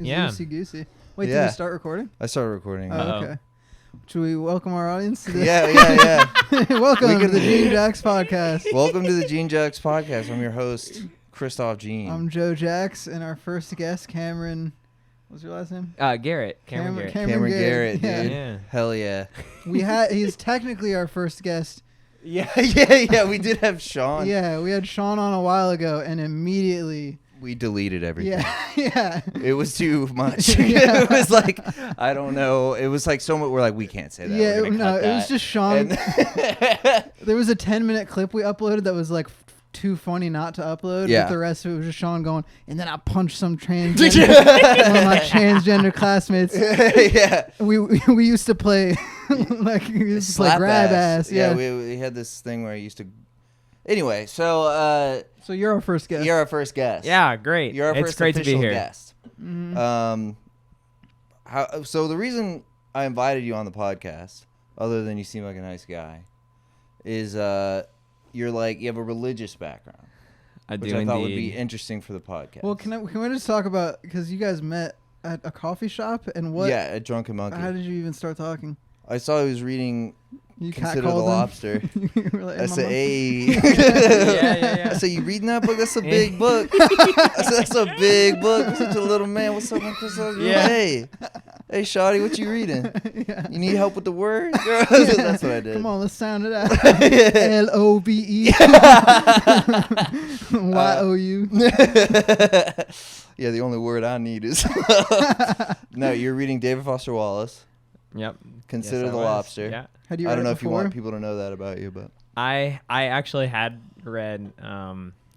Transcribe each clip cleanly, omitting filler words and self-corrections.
Yeah. Loosey-goosey. Wait, Yeah. did we start recording? I started recording. Oh, okay. Should we welcome our audience to this? Yeah. Welcome to the JeanJax podcast. Welcome to the JeanJax podcast. I'm your host, Christoph Jean. I'm JeanJax, and our first guest, Cameron. What's your last name? Garrett. Cameron Garrett. Cameron Garrett, yeah. dude. Yeah. Hell yeah. He's technically our first guest. Yeah. We did have Sean. Yeah, we had Sean on a while ago, and immediately We deleted everything. yeah. It was too much. Yeah. It was like, I don't know. It was like so much. We're like, we can't say that. Yeah, We're gonna cut it was that. just Sean. And- There was a 10-minute clip we uploaded that was like too funny not to upload. Yeah. But the rest of it was just Sean going, and then I punched some transgender, one of my transgender classmates. yeah. We used to play like we used to play Slap grab ass. Yeah. we had this thing where I used to. Anyway, so So you're our first guest. you're our first guest. Yeah, great. You're our It's first great to be official here. guest. Mhm. So the reason I invited you on the podcast, other than you seem like a nice guy, is you have a religious background, I which do I indeed. thought would be interesting for the podcast. Well, can we just talk about, because you guys met at a coffee shop, and what? Yeah, a drunken monkey. How did you even start talking? I saw he was reading You Consider the catcalled him? Lobster. You were like, I said, "Mama." hey. Yeah. I said, you reading that book? That's a big book. I said, that's a big book. You're such a little man. What's up, Chris? Yeah. Hey, shawty, what you reading? Yeah. You need help with the words? That's what I did. Come on, let's sound it out. LOBE. YOU. Yeah, the only word I need is no. You're reading David Foster Wallace. Yep. Consider Yes, I the was. Lobster. Yeah. Had you I read don't it know if you before? want people to know that about you, but I actually had read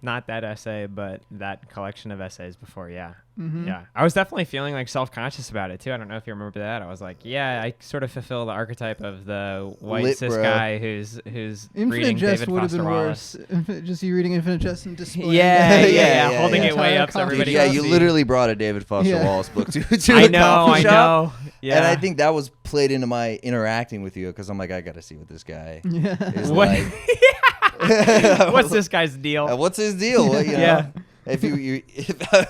not that essay, but that collection of essays before. Yeah. Mhm. Yeah. I was definitely feeling like self-conscious about it too. I don't know if you remember that. I was like, yeah, I sort of fulfill the archetype of the white Lit cis bro. guy who's Infinite reading Jest David would have Foster been Wallace. worse. Just you reading Infinite Jest and displaying. Yeah, it. yeah, holding yeah. it way Entire up so coffee everybody yeah, can you see. literally brought a David Foster Yeah. Wallace book to I a know, coffee I shop. know. Yeah. And I think that was played into my interacting with you because I'm like, I got to see what this guy Yeah. is What? like. What's this guy's deal? What's his deal? What, you know? Yeah. If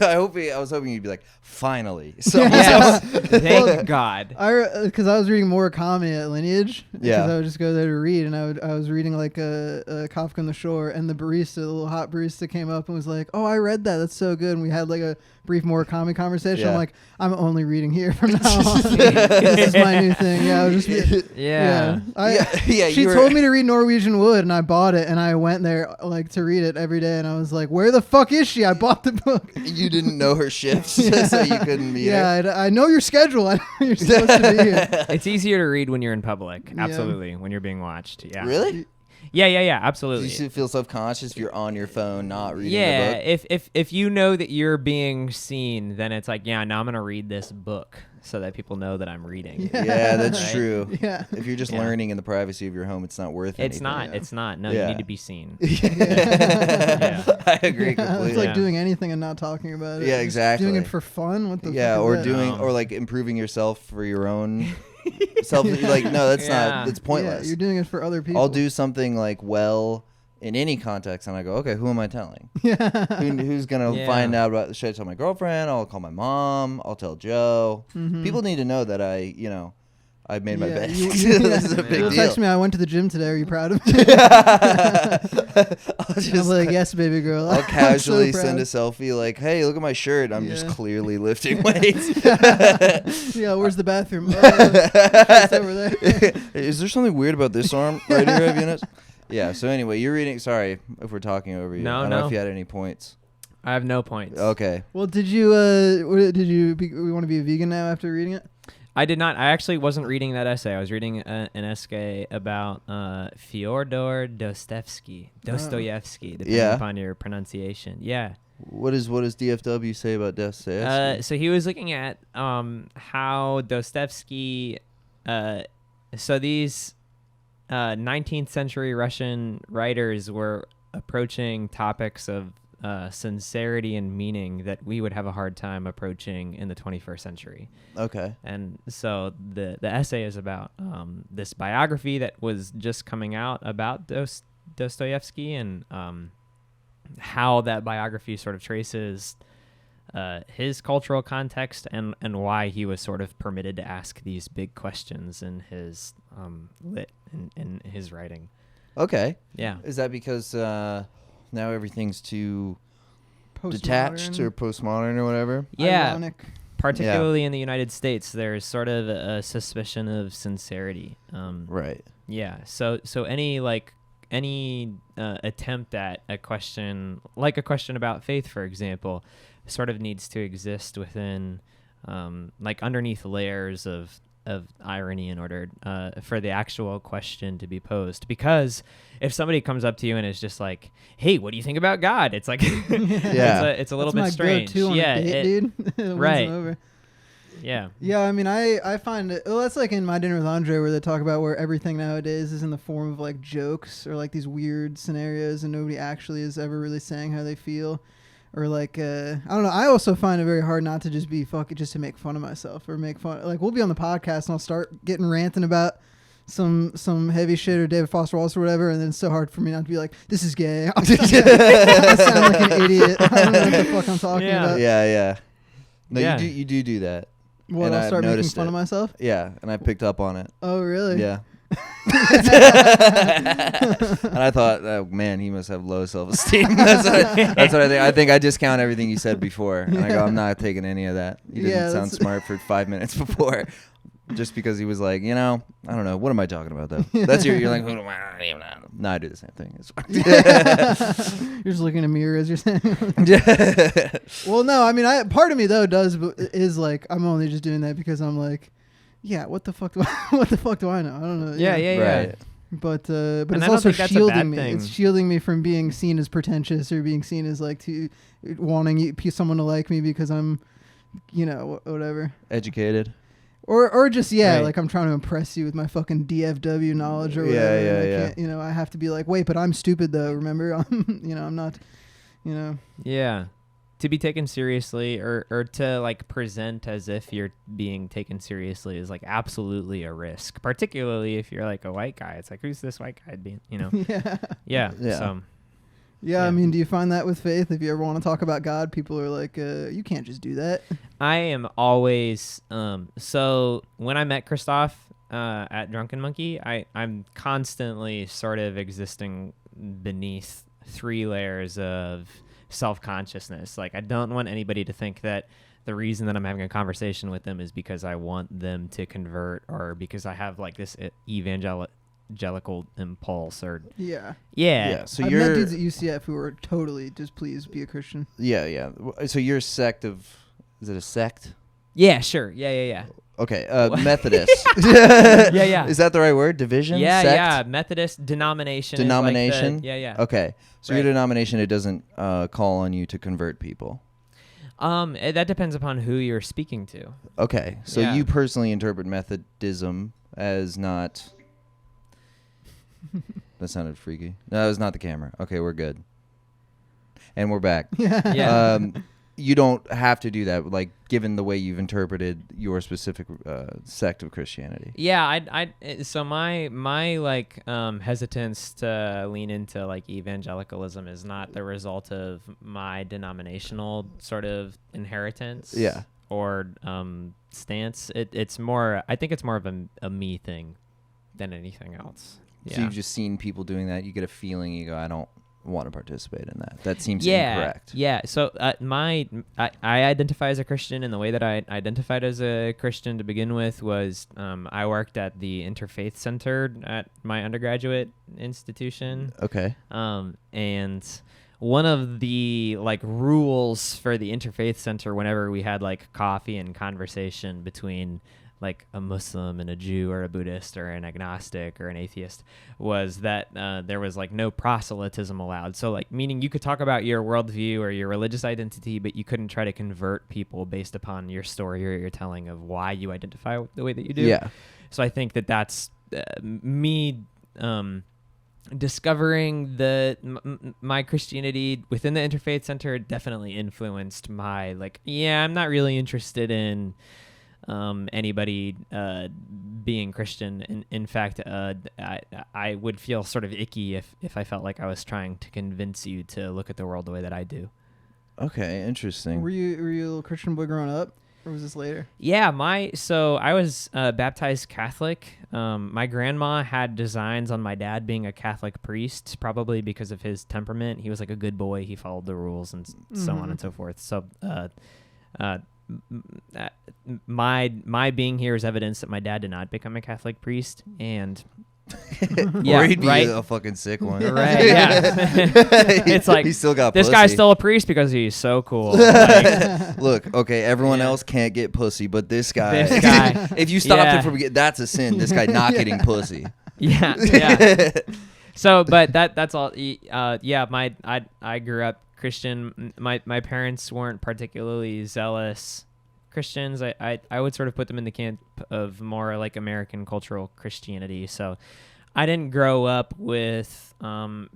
I was hoping you'd be like, finally. So Yes. Thank God. Because I was reading Murakami at Lineage. Yeah. Because I would just go there to read, and I was reading like a Kafka on the Shore, and the little hot barista came up and was like, "Oh, I read that. That's so good." And we had like a brief Murakami conversation. Yeah. I'm like, "I'm only reading here from now on. This is my new thing." Yeah, I was just. Yeah. She told me to read Norwegian Wood, and I bought it, and I went there like to read it every day, and I was like, "Where the fuck is she? I bought the book." You didn't know her shifts, so you couldn't meet her. Yeah, I know your schedule. I know you're supposed to be here. It's easier to read when you're in public. Yeah. Absolutely. When you're being watched. Yeah. Really? Yeah. Do Absolutely. you feel self-conscious if you're on your phone not reading Yeah. the book? If you know that you're being seen, then it's like, yeah, now I'm gonna read this book so that people know that I'm reading. Yeah, that's Right? true. Yeah. If you're just Yeah. learning in the privacy of your home, it's not worth It's anything. not. Yeah. It's not. No, Yeah. you need to be seen. Yeah. I agree Yeah, completely. it's like Yeah. doing anything and not talking about it. Yeah, Just exactly. Doing it for fun. What the Yeah, fuck or is that? doing, Um, or like improving yourself for your own self. Like, no, that's Yeah. not. It's Yeah, pointless. you're doing it for other people. I'll do something like well in any context, and I go, okay, who am I telling? Yeah. Who's gonna Yeah. find out about? Should I tell my girlfriend? I'll call my mom. I'll tell Joe. Mhm. People need to know that I made my Yeah, best. yeah. This is a big You'll deal. text me. I went to the gym today. Are you proud of me? I'll I was just like, yes, baby girl. I'll I'm so casually proud. send a selfie like, hey, look at my shirt. I'm just Yeah. clearly lifting weights. Yeah, where's the bathroom? It's over there. Is there something weird about this arm right here? Have you noticed? Yeah. So anyway, you're reading. Sorry if we're talking over you. No, I don't know no. if you had any points. I have no points. Okay. Well, we want to be a vegan now after reading it? I did not. I actually wasn't reading that essay. I was reading an essay about Fyodor Dostoevsky, depending Yeah. upon your pronunciation. Yeah. What does DFW say about Dostoevsky? So he was looking at how Dostoevsky. So these 19th century Russian writers were approaching topics of sincerity and meaning that we would have a hard time approaching in the 21st century. Okay. And so the essay is about this biography that was just coming out about Dostoevsky and how that biography sort of traces his cultural context and why he was sort of permitted to ask these big questions in his lit in his writing. Okay. Yeah. Is that because now everything's too detached Postmodern. or postmodern or whatever? Yeah. Ironic. Particularly in the United States, there's sort of a suspicion of sincerity. Right. Yeah. So any attempt at a question, like a question about faith, for example, sort of needs to exist within, like underneath layers of irony in order for the actual question to be posed. Because if somebody comes up to you and is just like, "Hey, what do you think about God?" It's like, Yeah. it's a little That's bit strange. my go-to on Yeah, a date, dude. It wins right. them over. Yeah. Yeah, I mean, I find it. Well, that's like in My Dinner with Andre, where they talk about where everything nowadays is in the form of like jokes or like these weird scenarios, and nobody actually is ever really saying how they feel, or like I don't know. I also find it very hard not to just be just to make fun of myself or make fun. Like we'll be on the podcast and I'll start getting ranting about some heavy shit or David Foster Wallace or whatever, and then it's so hard for me not to be like, this is gay. I sound like an idiot. I don't know what the fuck I'm talking about. Yeah. No, Yeah. you do that. What, And I'll I've start making noticed fun it. of myself? Yeah, and I picked up on it. Oh, really? Yeah. And I thought, oh, man, he must have low self-esteem. That's what I think. I think I discount everything you said before. And I go, I'm not taking any of that. You didn't sound smart for 5 minutes before. Just because he was like, I don't know. What am I talking about, though? That's you're like, who do I even know? No, I do the same thing. It's fine. You're just looking in a mirror as you're saying. Well, no, I mean, part of me though is like, I'm only just doing that because I'm like, yeah, what the fuck do I know? I don't know. Yeah. Right. But And it's I don't also think that's a shielding bad me. thing. It's shielding me from being seen as pretentious or being seen as like wanting someone to like me because I'm, whatever. Educated. Or just Right. like I'm trying to impress you with my fucking DFW knowledge or Yeah, whatever. yeah, and yeah. I can't, I have to be like, wait, but I'm stupid though. Remember, I'm not. Yeah. To be taken seriously or to like present as if you're being taken seriously is like absolutely a risk, particularly if you're like a white guy. It's like, who's this white guy being, Yeah. Yeah. Yeah. So, Yeah, I mean, do you find that with faith? If you ever want to talk about God, people are like, you can't just do that. I am always so when I met Christoph at Drunken Monkey, I'm constantly sort of existing beneath 3 layers of self-consciousness. Like I don't want anybody to think that the reason that I'm having a conversation with them is because I want them to convert or because I have like this evangelical impulse or Yeah. So I've you're met dudes at UCF who are totally just please be a Christian. yeah. So you're a sect of, is it a sect? Yeah, sure. Yeah. Okay, Methodist. Yeah. Is that the right word? Division? Yeah, Sect? yeah. Methodist denomination. is like Denomination? yeah. Okay, so Right. your denomination, it doesn't call on you to convert people. That depends upon who you're speaking to. Okay, so Yeah. you personally interpret Methodism as not... That sounded freaky. No, it was not the camera. Okay, we're good. And we're back. Yeah. You don't have to do that, like, given the way you've interpreted your specific sect of Christianity. Yeah, so my like hesitance to lean into like evangelicalism is not the result of my denominational sort of inheritance. Yeah. Or stance. It's more. I think it's more of a me thing than anything else. So Yeah. you've just seen people doing that. You get a feeling. You go, I don't want to participate in that. That seems Yeah. incorrect. Yeah. So I identify as a Christian, and the way that I identified as a Christian to begin with was I worked at the Interfaith Center at my undergraduate institution. Okay. And one of the like rules for the Interfaith Center, whenever we had like coffee and conversation between like a Muslim and a Jew or a Buddhist or an agnostic or an atheist, was that there was like no proselytism allowed. So like meaning you could talk about your worldview or your religious identity, but you couldn't try to convert people based upon your story or your telling of why you identify the way that you do. Yeah. So I think that that's me discovering my Christianity within the Interfaith Center definitely influenced my like, yeah, I'm not really interested in anybody being Christian. In fact, I would feel sort of icky if I felt like I was trying to convince you to look at the world the way that I do. Okay, interesting. Were you a little Christian boy growing up, or was this later? Yeah, so I was baptized Catholic. My grandma had designs on my dad being a Catholic priest, probably because of his temperament. He was like a good boy. He followed the rules and so on and so forth. So my being here is evidence that my dad did not become a Catholic priest, and yeah, or he'd be a fucking sick one. Right? Yeah. It's like he still got this pussy. guy's still a priest because he's so cool. Like, look, okay, everyone else can't get pussy, but this guy. If you stopped him from that's a sin. This guy not getting pussy. Yeah. So, but that's all. I grew up Christian. My parents weren't particularly zealous Christians. I would sort of put them in the camp of more like American cultural Christianity. So I didn't grow up with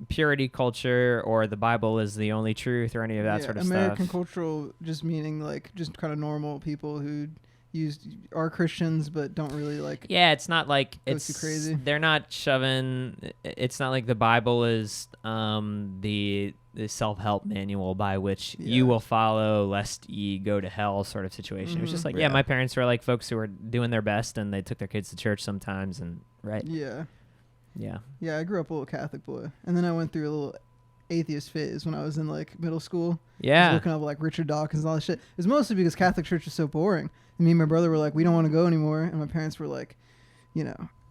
purity culture or the Bible is the only truth or any of that sort of American stuff. cultural just meaning like just kind of normal people who are Christians but don't really like. Yeah, it's not like it's too crazy. They're not shoving. It's not like the Bible is the self-help manual by which you will follow lest ye go to hell sort of situation. It was just like, my parents were like folks who were doing their best and they took their kids to church sometimes and Yeah, I grew up a little Catholic boy. And then I went through a little atheist phase when I was in like middle school. Yeah. I was looking up like Richard Dawkins and all that shit. It was mostly because Catholic church is so boring. And me and my brother were like, we don't want to go anymore. And my parents were like,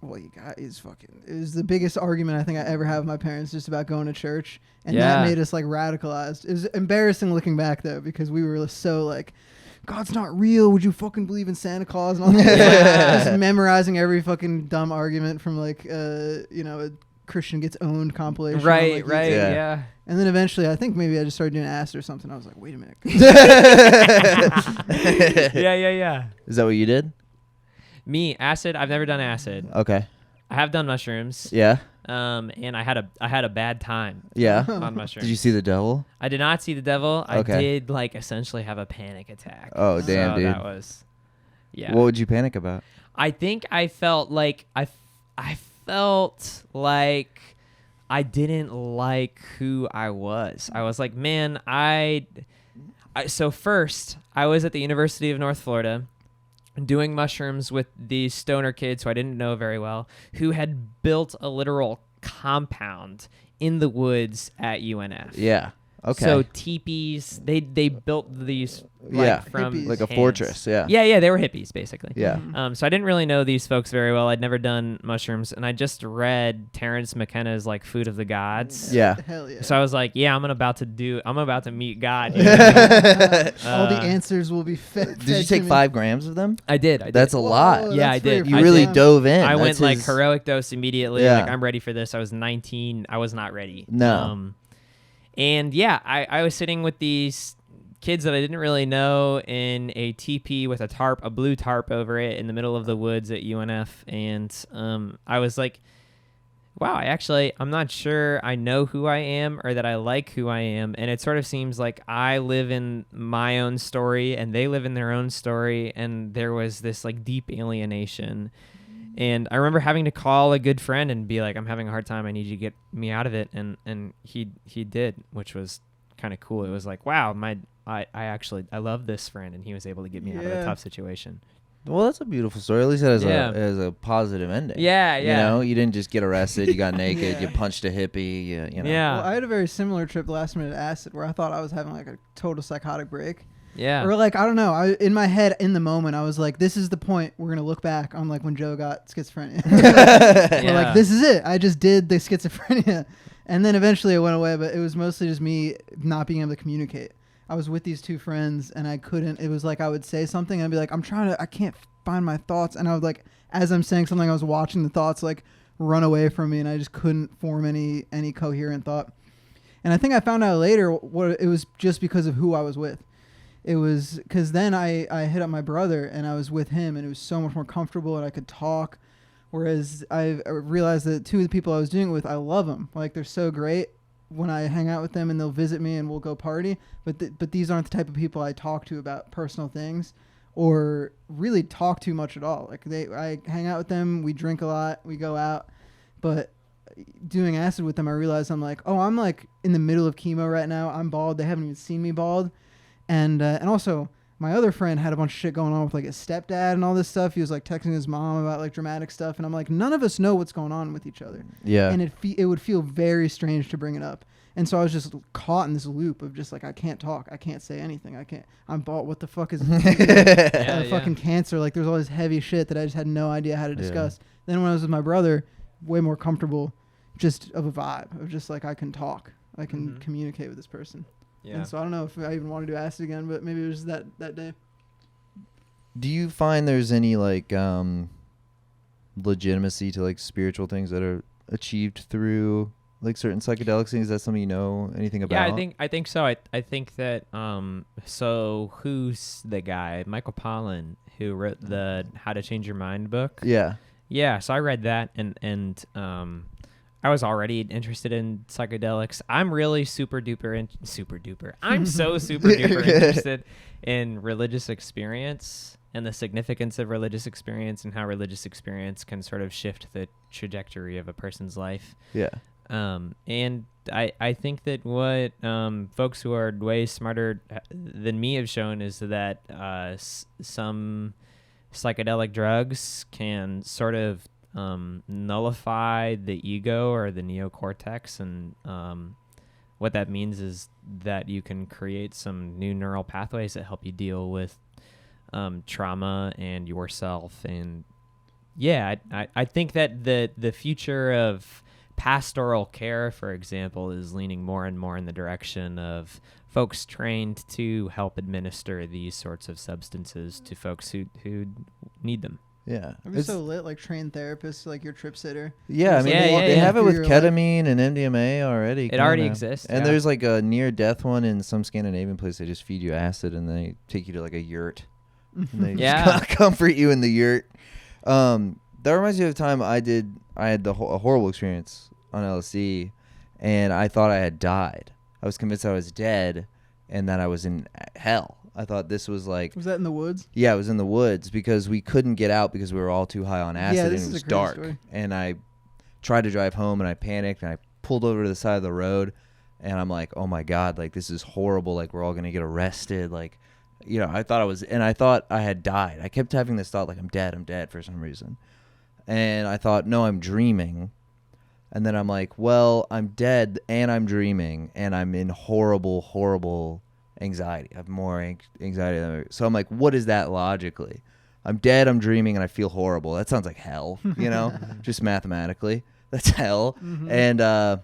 well, you guys it was the biggest argument I think I ever had with my parents just about going to church. And that made us like radicalized. It was embarrassing looking back though, because we were so like, God's not real. Would you fucking believe in Santa Claus? And all that. Just memorizing every fucking dumb argument from like, a Christian Gets Owned compilation. Right. Yeah. And then eventually, I think maybe I just started doing acid or something. I was like, wait a minute. Yeah. Is that what you did? Me, acid. I've never done acid. Okay. I have done mushrooms. Yeah. And I had a bad time. Yeah. On mushrooms. Did you see the devil? I did not see the devil. Okay. I did like essentially have a panic attack. Oh damn, dude. That was. Yeah. What would you panic about? I think I felt like I felt like I didn't like who I was. I was like, man, so first I was at the University of North Florida doing mushrooms with these stoner kids who I didn't know very well, who had built a literal compound in the woods at UNF. Yeah. Okay. So teepees, they built these from hippies. Like a hands. fortress. Yeah. Yeah, they were hippies basically. Yeah. So I didn't really know these folks very well. I'd never done mushrooms, and I just read Terrence McKenna's like Food of the Gods. Yeah. Hell yeah. So I was like, I'm about to meet God. All the answers will be fed. Did you take 5 grams of them? I did. That's a lot. Yeah, I did. You really dove in. I That's went like heroic dose immediately. Yeah. Like I'm ready for this. I was 19. I was not ready. No. And I was sitting with these kids that I didn't really know in a teepee with a blue tarp over it in the middle of the woods at UNF. And I was like, wow, I'm not sure I know who I am or that I like who I am. And it sort of seems like I live in my own story and they live in their own story. And there was this like deep alienation. And I remember having to call a good friend and be like, I'm having a hard time. I need you to get me out of it. And he did, which was kind of cool. It was like, wow, I love this friend. And he was able to get me out of a tough situation. Well, that's a beautiful story. At least it has a positive ending. Yeah. You know, you didn't just get arrested. You got naked. You punched a hippie. You know. Yeah. Well, I had a very similar trip last minute acid where I thought I was having like a total psychotic break. Yeah. Or like, I don't know. In my head, in the moment, I was like, this is the point we're going to look back on like when Joe got schizophrenia. We're like, this is it. I just did the schizophrenia. And then eventually it went away, but it was mostly just me not being able to communicate. I was with these 2 friends and I couldn't. It was like I would say something and I'd be like, I can't find my thoughts. And I would like, as I'm saying something, I was watching the thoughts like run away from me and I just couldn't form any coherent thought. And I think I found out later what it was just because of who I was with. It was because then I hit up my brother and I was with him and it was so much more comfortable and I could talk. Whereas I realized that 2 of the people I was doing it with, I love them. Like they're so great when I hang out with them and they'll visit me and we'll go party. But these aren't the type of people I talk to about personal things or really talk too much at all. Like I hang out with them, we drink a lot, we go out. But doing acid with them, I realized I'm like, oh, I'm like in the middle of chemo right now. I'm bald. They haven't even seen me bald. And also, my other friend had a bunch of shit going on with like his stepdad and all this stuff. He was like texting his mom about like dramatic stuff, and I'm like, none of us know what's going on with each other. Yeah. And it would feel very strange to bring it up. And so I was just caught in this loop of just like, I can't talk, I can't say anything, I'm bought. What the fuck is fucking cancer? Like there's all this heavy shit that I just had no idea how to discuss. Then when I was with my brother, way more comfortable, just of a vibe of just like I can talk, I can communicate with this person. Yeah. And so I don't know if I even want to do acid again, but maybe it was that day. Do you find there's any like legitimacy to like spiritual things that are achieved through like certain psychedelic things? Is that something you know anything about? Yeah, I think so. I think that so who's the guy? Michael Pollan, who wrote the How to Change Your Mind book. Yeah, so I read that and I was already interested in psychedelics. I'm really super duper. I'm so super duper interested in religious experience and the significance of religious experience and how religious experience can sort of shift the trajectory of a person's life. Yeah. And I think that what folks who are way smarter than me have shown is that some psychedelic drugs can sort of nullify the ego or the neocortex, and what that means is that you can create some new neural pathways that help you deal with trauma and yourself. And yeah, I think that the future of pastoral care, for example, is leaning more and more in the direction of folks trained to help administer these sorts of substances to folks who need them. Yeah. It'd be so lit, like trained therapists, like your trip sitter. Yeah, I mean, they have it with ketamine and MDMA already. It already exists. And there's like a near-death one in some Scandinavian place. They just feed you acid and they take you to like a yurt. And they just comfort you in the yurt. That reminds me of the time I had a horrible experience on LSD, and I thought I had died. I was convinced I was dead and that I was in hell. I thought this was like... Was that in the woods? Yeah, it was in the woods because we couldn't get out because we were all too high on acid, and it was dark. Story. And I tried to drive home, and I panicked, and I pulled over to the side of the road, and I'm like, oh my God, like this is horrible. Like we're all going to get arrested. Like, you know, I thought I had died. I kept having this thought like I'm dead for some reason. And I thought, no, I'm dreaming. And then I'm like, well, I'm dead and I'm dreaming and I'm in horrible, horrible anxiety. I have more anxiety than ever. So I'm like, what is that logically? I'm dead, I'm dreaming, and I feel horrible. That sounds like hell, you know, just mathematically. That's hell. Mm-hmm. And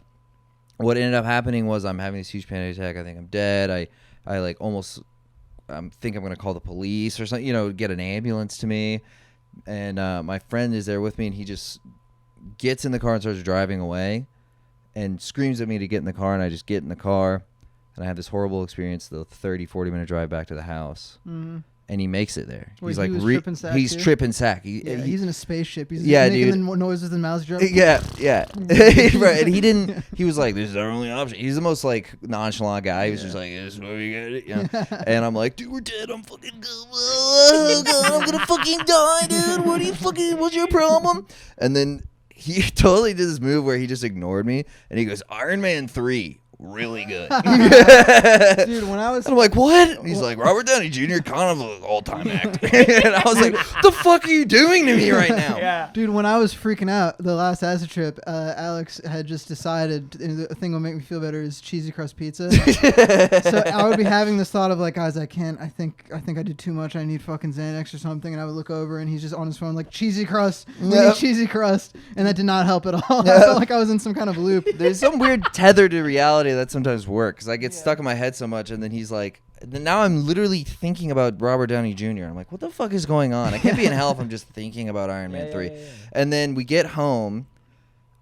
what ended up happening was I'm having this huge panic attack. I think I'm dead. I like almost think I'm going to call the police or something, you know, get an ambulance to me. And my friend is there with me, and he just gets in the car and starts driving away and screams at me to get in the car, and I just get in the car, and I have this horrible experience, the 40-minute drive back to the house. Mm-hmm. And he makes it there. Wait, he's like, he's tripping sack. He's in a spaceship. He's making the noises with his mouth. Yeah. Right. And he was like, this is our only option. He's the most like nonchalant guy. He was just like, this is what we got it. You know? And I'm like, dude, we're dead. I'm fucking good. Oh, God, I'm gonna fucking die, dude. What's your problem? And then he totally did this move where he just ignored me, and he goes, Iron Man 3. Really good. Dude, when I was... I'm like, what? And he's like, Robert Downey Jr., kind of an all-time actor. And I was like, the fuck are you doing to me right now? Yeah. Dude, when I was freaking out the last acid trip, Alex had just decided the thing that will make me feel better is cheesy crust pizza. So I would be having this thought of like, guys, I think I did too much. I need fucking Xanax or something. And I would look over and he's just on his phone like, cheesy crust. We need cheesy crust. And that did not help at all. I felt like I was in some kind of loop. There's some weird tether to reality that sometimes works, because I get stuck in my head so much, and then he's like, now I'm literally thinking about Robert Downey Jr. I'm like, what the fuck is going on? I can't be in hell if I'm just thinking about Iron Man 3. Yeah. And then we get home,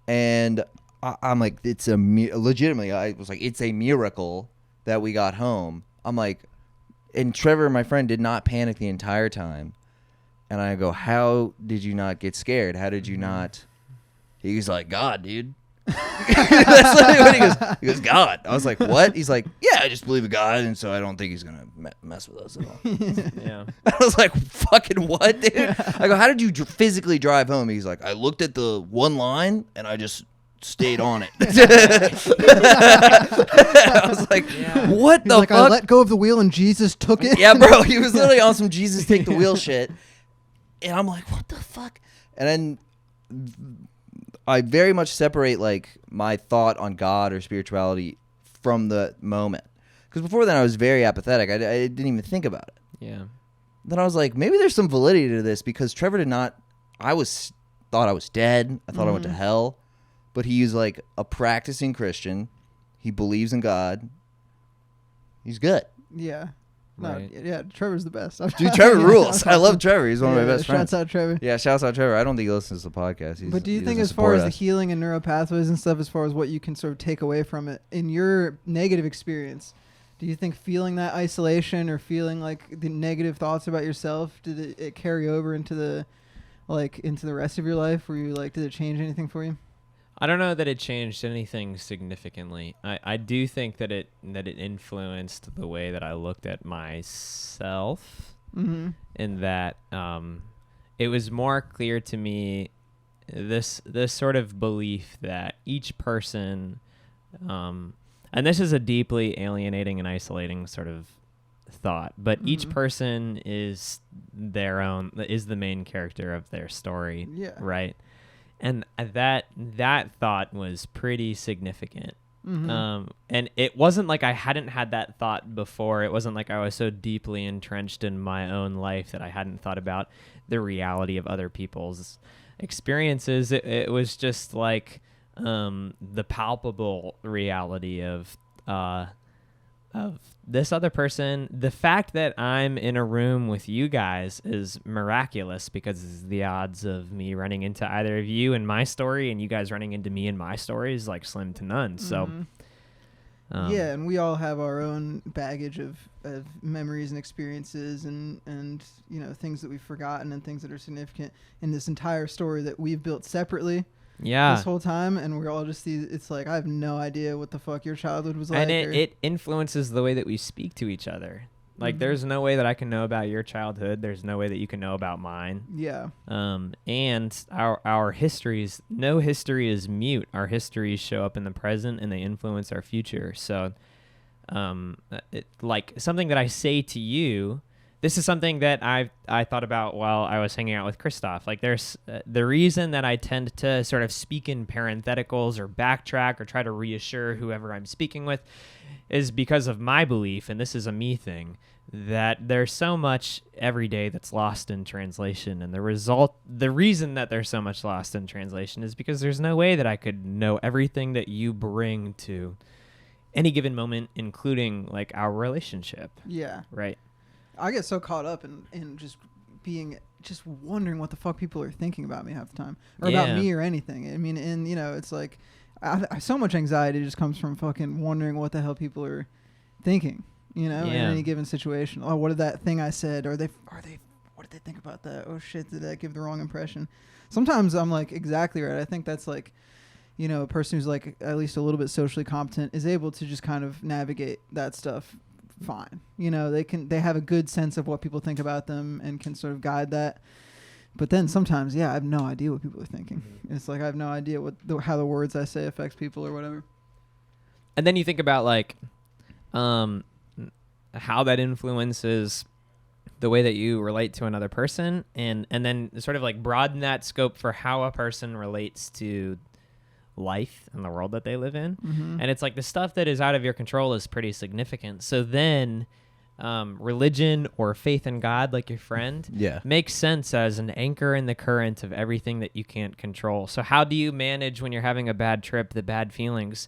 and I'm like, it's legitimately, I was like, it's a miracle that we got home. I'm like, and Trevor, my friend, did not panic the entire time. And I go, how did you not get scared? How did you not? He's like, God, dude. That's literally what he goes. He goes, God. I was like, what? He's like, yeah, I just believe in God, and so I don't think he's gonna mess with us at all. Yeah. I was like, fucking what, dude? I go, how did you physically drive home? He's like, I looked at the one line and I just stayed on it. I was like, what the fuck? I let go of the wheel and Jesus took it. Yeah, bro. He was literally on some Jesus take the wheel shit. And I'm like, what the fuck? And then I very much separate like my thought on God or spirituality from the moment. Because before then I was very apathetic. I didn't even think about it. Yeah. Then I was like, maybe there's some validity to this because Trevor did not. Thought I was dead. I thought I went to hell. But he's like a practicing Christian. He believes in God. He's good. Yeah. Right. Yeah, Trevor's the best. Dude, Trevor rules. I love Trevor. He's one of my best friends. Shouts out Trevor. Yeah, shouts out Trevor. I don't think he listens to the podcast. But do you think as far as the healing and neural pathways and stuff, as far as what you can sort of take away from it, in your negative experience, do you think feeling that isolation or feeling like the negative thoughts about yourself, did it carry over into the rest of your life? Were you like, did it change anything for you? I don't know that it changed anything significantly. I do think that it influenced the way that I looked at myself, in that it was more clear to me this sort of belief that each person, and this is a deeply alienating and isolating sort of thought, but each person is the main character of their story, right? And that thought was pretty significant. And it wasn't like I hadn't had that thought before. It wasn't like I was so deeply entrenched in my own life that I hadn't thought about the reality of other people's experiences. It was just like the palpable reality of this other person. The fact that I'm in a room with you guys is miraculous because the odds of me running into either of you in my story and you guys running into me in my story is like slim to none. So yeah, and we all have our own baggage of memories and experiences and you know, things that we've forgotten and things that are significant in this entire story that we've built separately. Yeah. This whole time, and we're all just it's like, I have no idea what the fuck your childhood was like. And it influences the way that we speak to each other. Like, there's no way that I can know about your childhood. There's no way that you can know about mine. Yeah. And our histories, no history is mute. Our histories show up in the present, and they influence our future. So, like, something that I say to you, this is something that I thought about while I was hanging out with Christoph. Like, there's the reason that I tend to sort of speak in parentheticals or backtrack or try to reassure whoever I'm speaking with is because of my belief, and this is a me thing, that there's so much every day that's lost in translation. And the reason that there's so much lost in translation is because there's no way that I could know everything that you bring to any given moment, including like our relationship. Yeah. Right. I get so caught up in just wondering what the fuck people are thinking about me half the time, or about me or anything. I mean, and you know, it's like so much anxiety just comes from fucking wondering what the hell people are thinking, you know, in any given situation. Oh, what did that thing I said? What did they think about that? Oh shit, did that give the wrong impression? Sometimes I'm like, exactly right. I think that's like, you know, a person who's like at least a little bit socially competent is able to just kind of navigate that stuff fine. You know, they have a good sense of what people think about them and can sort of guide that. But then sometimes, I have no idea what people are thinking. It's like I have no idea how the words I say affects people or whatever. And then you think about like how that influences the way that you relate to another person, and then sort of like broaden that scope for how a person relates to life and the world that they live in. And it's like the stuff that is out of your control is pretty significant. So then religion or faith in God, like your friend, makes sense as an anchor in the current of everything that you can't control. So how do you manage when you're having a bad trip, the bad feelings?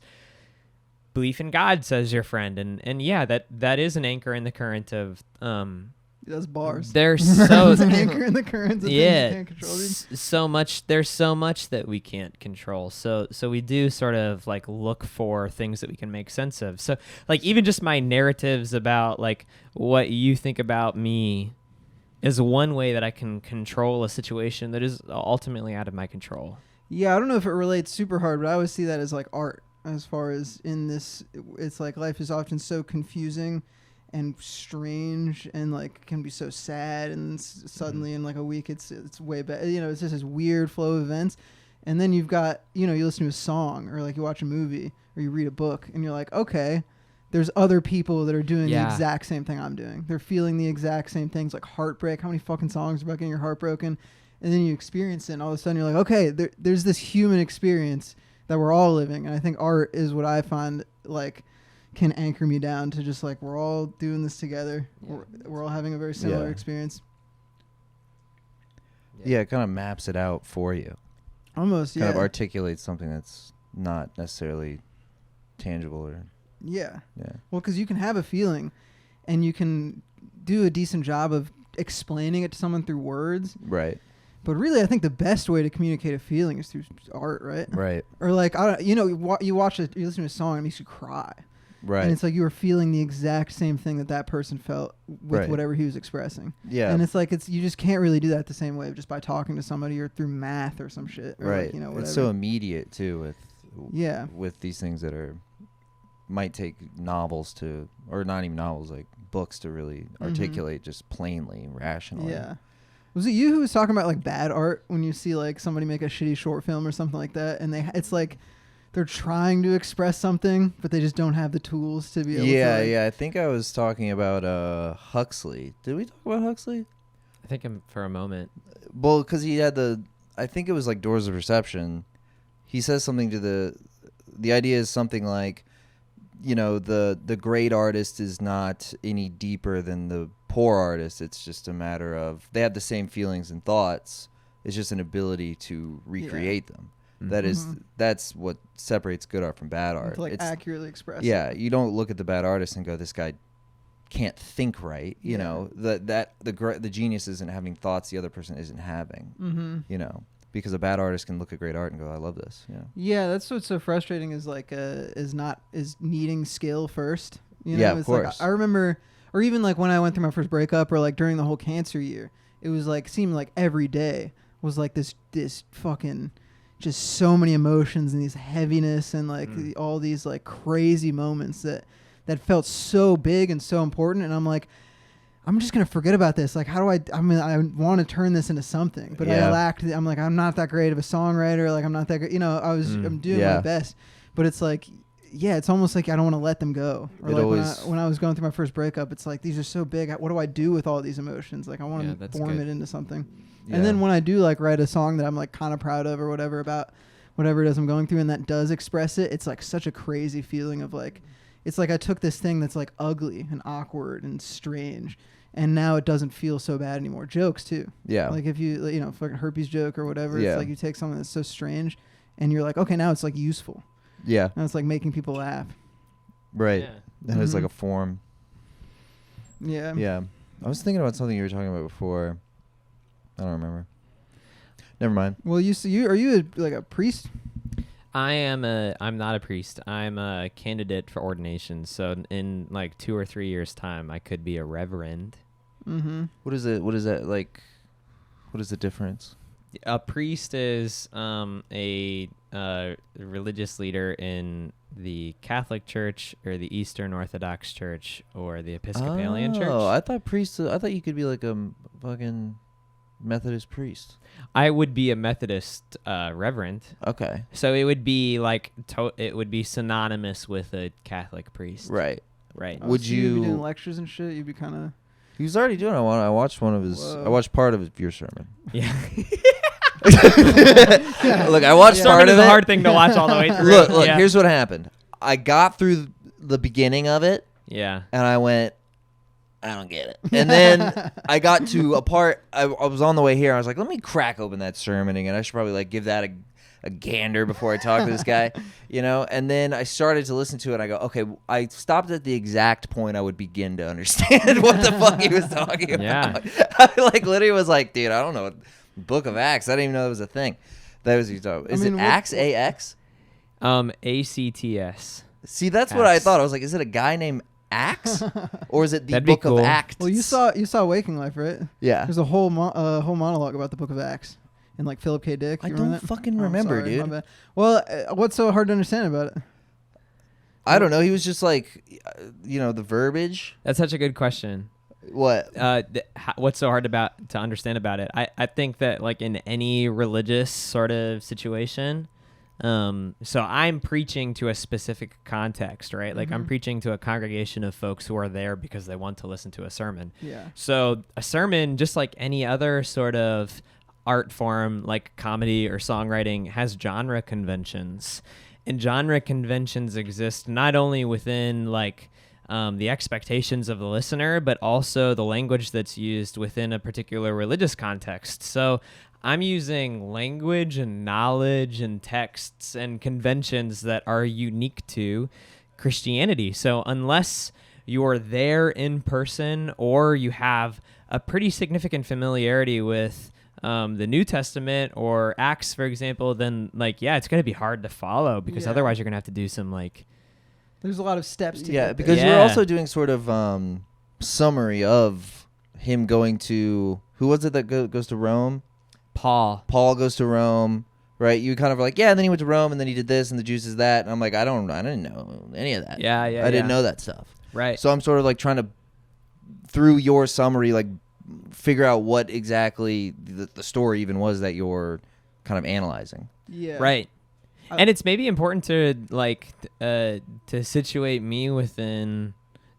Belief in God, says your friend. And yeah, that is an anchor in the current of those bars. They're so an anchor in the current of things you can't control. So much. There's so much that we can't control. So we do sort of like look for things that we can make sense of. So like even just my narratives about like what you think about me is one way that I can control a situation that is ultimately out of my control. Yeah, I don't know if it relates super hard, but I always see that as like art. As far as in this, it's like life is often so confusing and strange and like can be so sad, and suddenly in like a week it's way better. You know, it's just this weird flow of events. And then you've got, you listen to a song or like you watch a movie or you read a book and you're like, okay, there's other people that are doing the exact same thing I'm doing. They're feeling the exact same things, like heartbreak. How many fucking songs are about getting your heart broken? And then you experience it and all of a sudden you're like, okay, there's this human experience that we're all living. And I think art is what I find like can anchor me down to just like, we're all doing this together. We're all having a very similar experience. Yeah, it kind of maps it out for you. Almost, kind of articulates something that's not necessarily tangible or... Yeah. Well, because you can have a feeling and you can do a decent job of explaining it to someone through words. Right. But really, I think the best way to communicate a feeling is through art, right? Right. Or like, you listen to a song and it makes you cry. Right. And it's like you were feeling the exact same thing that person felt with whatever he was expressing. Yeah. And it's like you just can't really do that the same way just by talking to somebody or through math or some shit. Or right. Like, whatever. It's so immediate too with these things that might take novels to, or not even novels, like books to really articulate just plainly, rationally. Yeah. Was it you who was talking about like bad art when you see like somebody make a shitty short film or something like that, and it's like they're trying to express something, but they just don't have the tools to be able to. Yeah. I think I was talking about Huxley. Did we talk about Huxley? I think for a moment. Well, because he had I think it was like Doors of Perception. He says something to the idea is something like, the great artist is not any deeper than the poor artist. It's just a matter of they have the same feelings and thoughts. It's just an ability to recreate them. That's what separates good art from bad art. To like accurately express. Yeah, you don't look at the bad artist and go, this guy can't think right. You know, the genius isn't having thoughts the other person isn't having. Because a bad artist can look at great art and go, I love this. Yeah, that's what's so frustrating is like is needing skill first. Yeah, of it's course. Like, I remember, or even like when I went through my first breakup, or like during the whole cancer year, it was like seemed like every day was like this fucking just so many emotions and these heaviness and like all these like crazy moments that felt so big and so important. And I'm like, I'm just going to forget about this. Like, how do I want to turn this into something, but I'm like, I'm not that great of a songwriter. Like, I'm not that great. I'm doing my best, but it's like, it's almost like I don't want to let them go. Or like when I was going through my first breakup, it's like, these are so big. What do I do with all these emotions? Like, I want to form it into something. Yeah. And then when I do like write a song that I'm like kind of proud of or whatever about whatever it is I'm going through and that does express it, it's like such a crazy feeling of like, it's like I took this thing that's like ugly and awkward and strange and now it doesn't feel so bad anymore. Jokes too. Yeah. Like if you fucking herpes joke or whatever, it's like you take something that's so strange and you're like, okay, now it's like useful. Yeah. Now it's like making people laugh. Right. Yeah. That is like a form. Yeah. Yeah. I was thinking about something you were talking about before. I don't remember. Never mind. Well, are you like a priest? I'm not a priest. I'm a candidate for ordination. So in like 2 or 3 years' time, I could be a reverend. Mm-hmm. What is it? What is that like? What is the difference? A priest is a religious leader in the Catholic Church or the Eastern Orthodox Church or the Episcopalian Church. Oh, I thought you could be like a fucking Methodist priest. I would be a Methodist reverend. Okay. So it would be like it would be synonymous with a Catholic priest. Right. Right. Oh, would you be doing lectures and shit? You'd be kind of. He was already doing it. I watched one of his. Whoa. I watched part of your sermon. Yeah. Look, I watched part of it. It's a hard thing to watch all the way through. Look. Yeah. Here's what happened. I got through the beginning of it. Yeah. And I went, I don't get it. And then I got to a part. I was on the way here. I was like, let me crack open that sermon again. I should probably like give that a gander before I talk to this guy, And then I started to listen to it. And I go, okay. I stopped at the exact point I would begin to understand what the fuck he was talking about. I like literally was like, dude, I don't know. Book of Acts. I didn't even know that was a thing. That was you talking. Is it Acts? AX? ACTS. See, that's Acts. What I thought. I was like, is it a guy named Acts, or is it the Book of Acts? Well, you saw Waking Life, right? Yeah. There's a whole monologue about the Book of Acts and like Philip K. Dick. I don't fucking remember, dude. My bad. Well, what's so hard to understand about it? I don't know. He was just like, the verbiage. That's such a good question. What? What's so hard to understand about it? I think that like in any religious sort of situation, so I'm preaching to a specific context, right? Like I'm preaching to a congregation of folks who are there because they want to listen to a sermon. Yeah. So a sermon, just like any other sort of art form, like comedy or songwriting, has genre conventions. And genre conventions exist not only within like the expectations of the listener, but also the language that's used within a particular religious context. So I'm using language and knowledge and texts and conventions that are unique to Christianity. So unless you're there in person or you have a pretty significant familiarity with the New Testament or Acts, for example, then like, yeah, it's going to be hard to follow because otherwise you're going to have to do some like... There's a lot of steps to Yeah, get because there. we're also doing sort of summary of him going to... Who was it that goes to Rome? Paul goes to Rome, right? You kind of were like, yeah, and then he went to Rome, and then he did this, and the Jews is that. And I'm like, I didn't know any of that. Yeah. I didn't know that stuff. Right. So I'm sort of like trying to, through your summary, like figure out what exactly the story even was that you're kind of analyzing. Yeah. Right. And it's maybe important to like to situate me within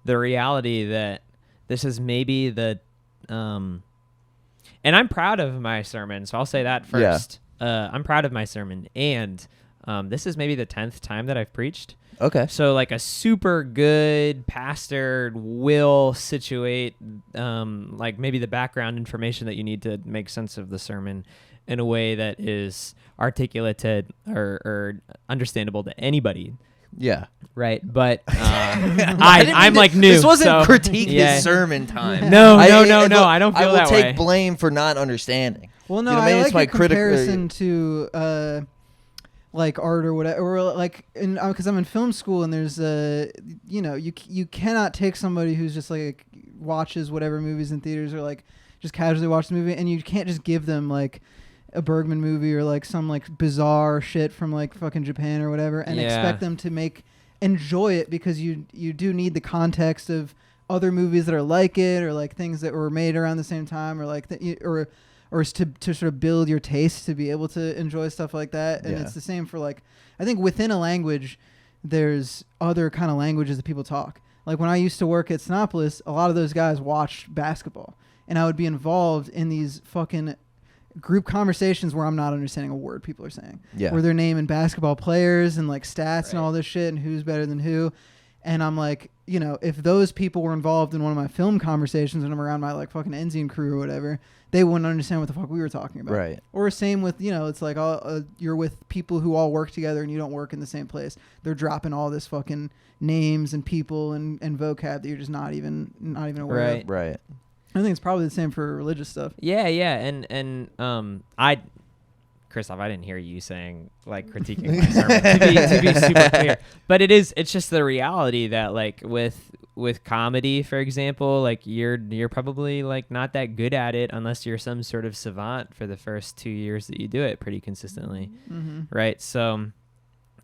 the reality that this is maybe the and I'm proud of my sermon, so I'll say that first. Yeah. I'm proud of my sermon, and this is maybe the 10th time that I've preached. Okay. So like a super good pastor will situate like maybe the background information that you need to make sense of the sermon in a way that is articulated or understandable to anybody. Yeah. Right. But I'm like new. This wasn't so, critique yeah. his sermon time. No. I don't feel that way. I will take blame for not understanding. Well, no, you know, I it's like my the comparison to like art or whatever, or like because I'm in film school and there's you cannot take somebody who's just like watches whatever movies in theaters or like just casually watch the movie, and you can't just give them like a Bergman movie or like some like bizarre shit from like fucking Japan or whatever and expect them to enjoy it, because you do need the context of other movies that are like it, or like things that were made around the same time, or like or to sort of build your taste to be able to enjoy stuff like that. And it's the same for like, I think within a language, there's other kind of languages that people talk. Like when I used to work at Sinopolis, a lot of those guys watched basketball, and I would be involved in these fucking group conversations where I'm not understanding a word people are saying. Yeah. Where they're naming basketball players and like stats and all this shit and who's better than who. And I'm like, you know, if those people were involved in one of my film conversations when I'm around my like fucking Enzian crew or whatever, they wouldn't understand what the fuck we were talking about. Right. Or same with, you know, it's like you're with people who all work together and you don't work in the same place. They're dropping all this fucking names and people and vocab that you're just not even aware of. Right. I think it's probably the same for religious stuff. Yeah, and Christoph, I didn't hear you saying like critiquing my sermon to be super clear, but it's just the reality that like with comedy, for example, like you're probably like not that good at it unless you're some sort of savant for the first 2 years that you do it pretty consistently, right? So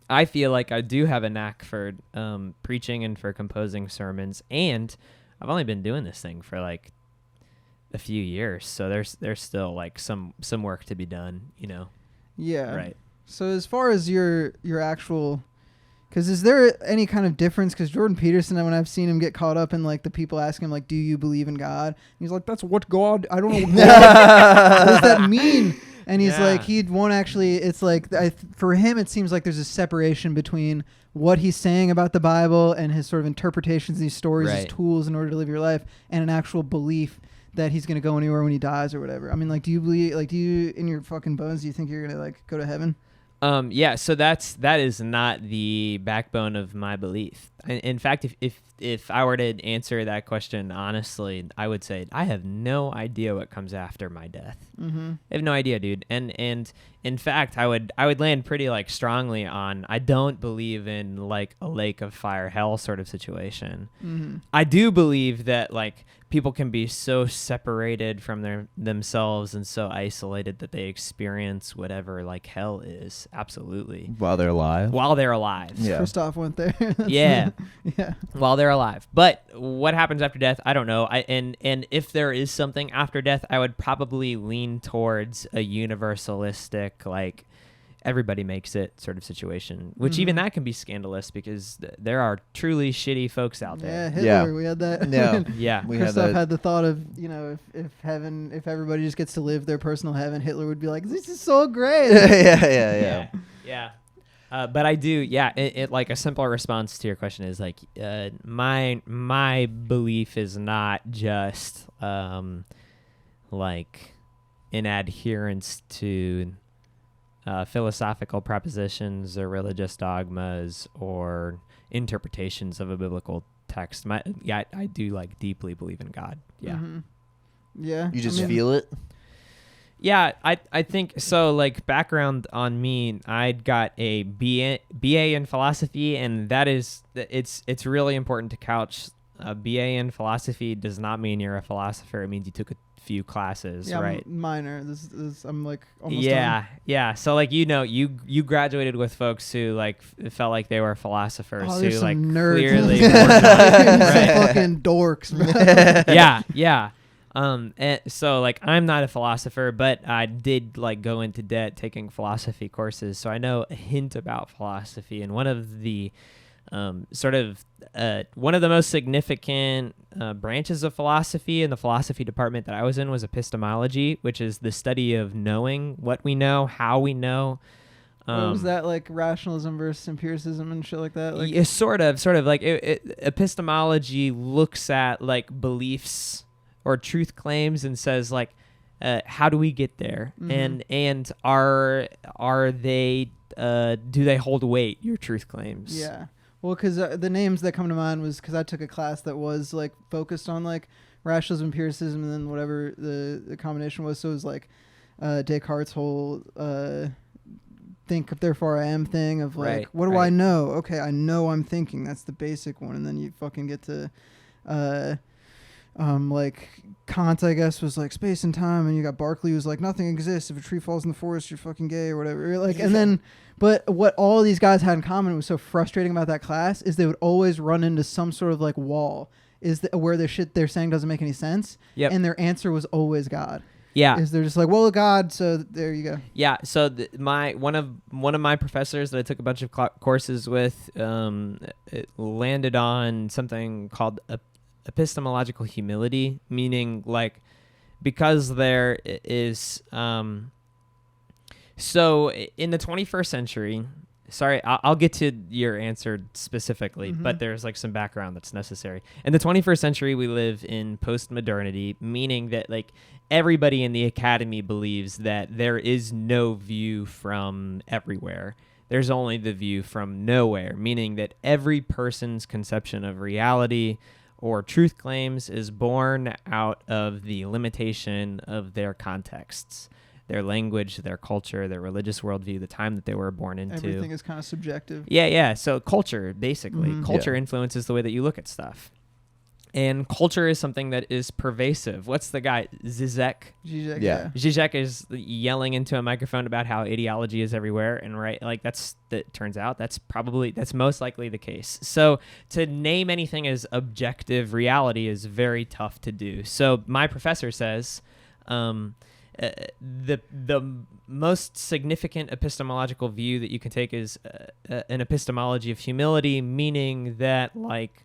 I feel like I do have a knack for preaching and for composing sermons, and I've only been doing this thing for like a few years, so there's still like some work to be done, you know. Yeah. Right. So as far as your actual, because is there any kind of difference? Because Jordan Peterson, when I've seen him get caught up in like the people asking him like, "Do you believe in God?" He's like, "That's what God. I don't know what God. What does that mean?" And he's like, he won't actually. It's like for him, it seems like there's a separation between what he's saying about the Bible and his sort of interpretations of these stories as tools in order to live your life, and an actual belief that he's going to go anywhere when he dies or whatever. I mean, like, do you in your fucking bones, do you think you're going to like go to heaven? Yeah, so that is not the backbone of my belief. In fact, if I were to answer that question honestly, I would say I have no idea what comes after my death. I have no idea, dude. And in fact, I would land pretty like strongly on I don't believe in like a lake of fire hell sort of situation. I do believe that like people can be so separated from themselves and so isolated that they experience whatever like hell is. Absolutely. While they're alive. Yeah. Christoph went there. Yeah. Yeah. While they're alive. But what happens after death, I don't know. And if there is something after death, I would probably lean towards a universalistic, like, everybody makes it sort of situation, which even that can be scandalous because there are truly shitty folks out there. Yeah, Hitler, we had that. Yeah. Yeah. Christoph had the thought of, if everybody just gets to live their personal heaven, Hitler would be like, this is so great. Yeah. But I do, it like a simpler response to your question is like, my belief is not just like an adherence to philosophical propositions or religious dogmas or interpretations of a biblical text. I do like deeply believe in God. Yeah. Mm-hmm. Yeah. You just feel it? Yeah, I think so. Like, background on me, I'd got a BA in philosophy, and it's really important to couch a BA in philosophy does not mean you're a philosopher. It means you took a few classes, right? Minor. This I'm like almost done. done. Yeah. So like you graduated with folks who like felt like they were philosophers who like nerds clearly were not, right? Some fucking dorks, man. Yeah. And so like I'm not a philosopher, but I did like go into debt taking philosophy courses, so I know a hint about philosophy. And one of the one of the most significant branches of philosophy in the philosophy department that I was in was epistemology, which is the study of knowing what we know, how we know. What was that, like rationalism versus empiricism and shit like that? Like, yeah, sort of like epistemology looks at like beliefs or truth claims and says like, how do we get there? Mm-hmm. And are they do they hold weight, your truth claims? Yeah. Well, because the names that come to mind was because I took a class that was like focused on like rationalism, empiricism, and then whatever the combination was. So it was like Descartes' whole think therefore I am thing of like, what do I know? Okay, I know I'm thinking. That's the basic one. And then you fucking get to like Kant, I guess, was like space and time, and you got Berkeley who's like nothing exists. If a tree falls in the forest, you're fucking gay or whatever. Like, and then, but what all these guys had in common was so frustrating about that class is they would always run into some sort of like wall, where the shit they're saying doesn't make any sense. Yep. And their answer was always God. Yeah. Is they're just like, well, God, so there you go. Yeah. So one of my professors that I took a bunch of courses with, it landed on something called epistemological humility, meaning like because there is so in the 21st century, sorry, I'll get to your answer specifically, but there's like some background that's necessary. In the 21st century, we live in post-modernity, meaning that like everybody in the academy believes that there is no view from everywhere. There's only the view from nowhere, meaning that every person's conception of reality or truth claims is born out of the limitation of their contexts, their language, their culture, their religious worldview, the time that they were born into. Everything is kind of subjective. Yeah. So culture, basically. Culture influences the way that you look at stuff. And culture is something that is pervasive. What's the guy? Zizek? JeanJax, Yeah. JeanJax is yelling into a microphone about how ideology is everywhere, and that turns out that's most likely the case. So to name anything as objective reality is very tough to do. So my professor says the most significant epistemological view that you can take is an epistemology of humility, meaning that like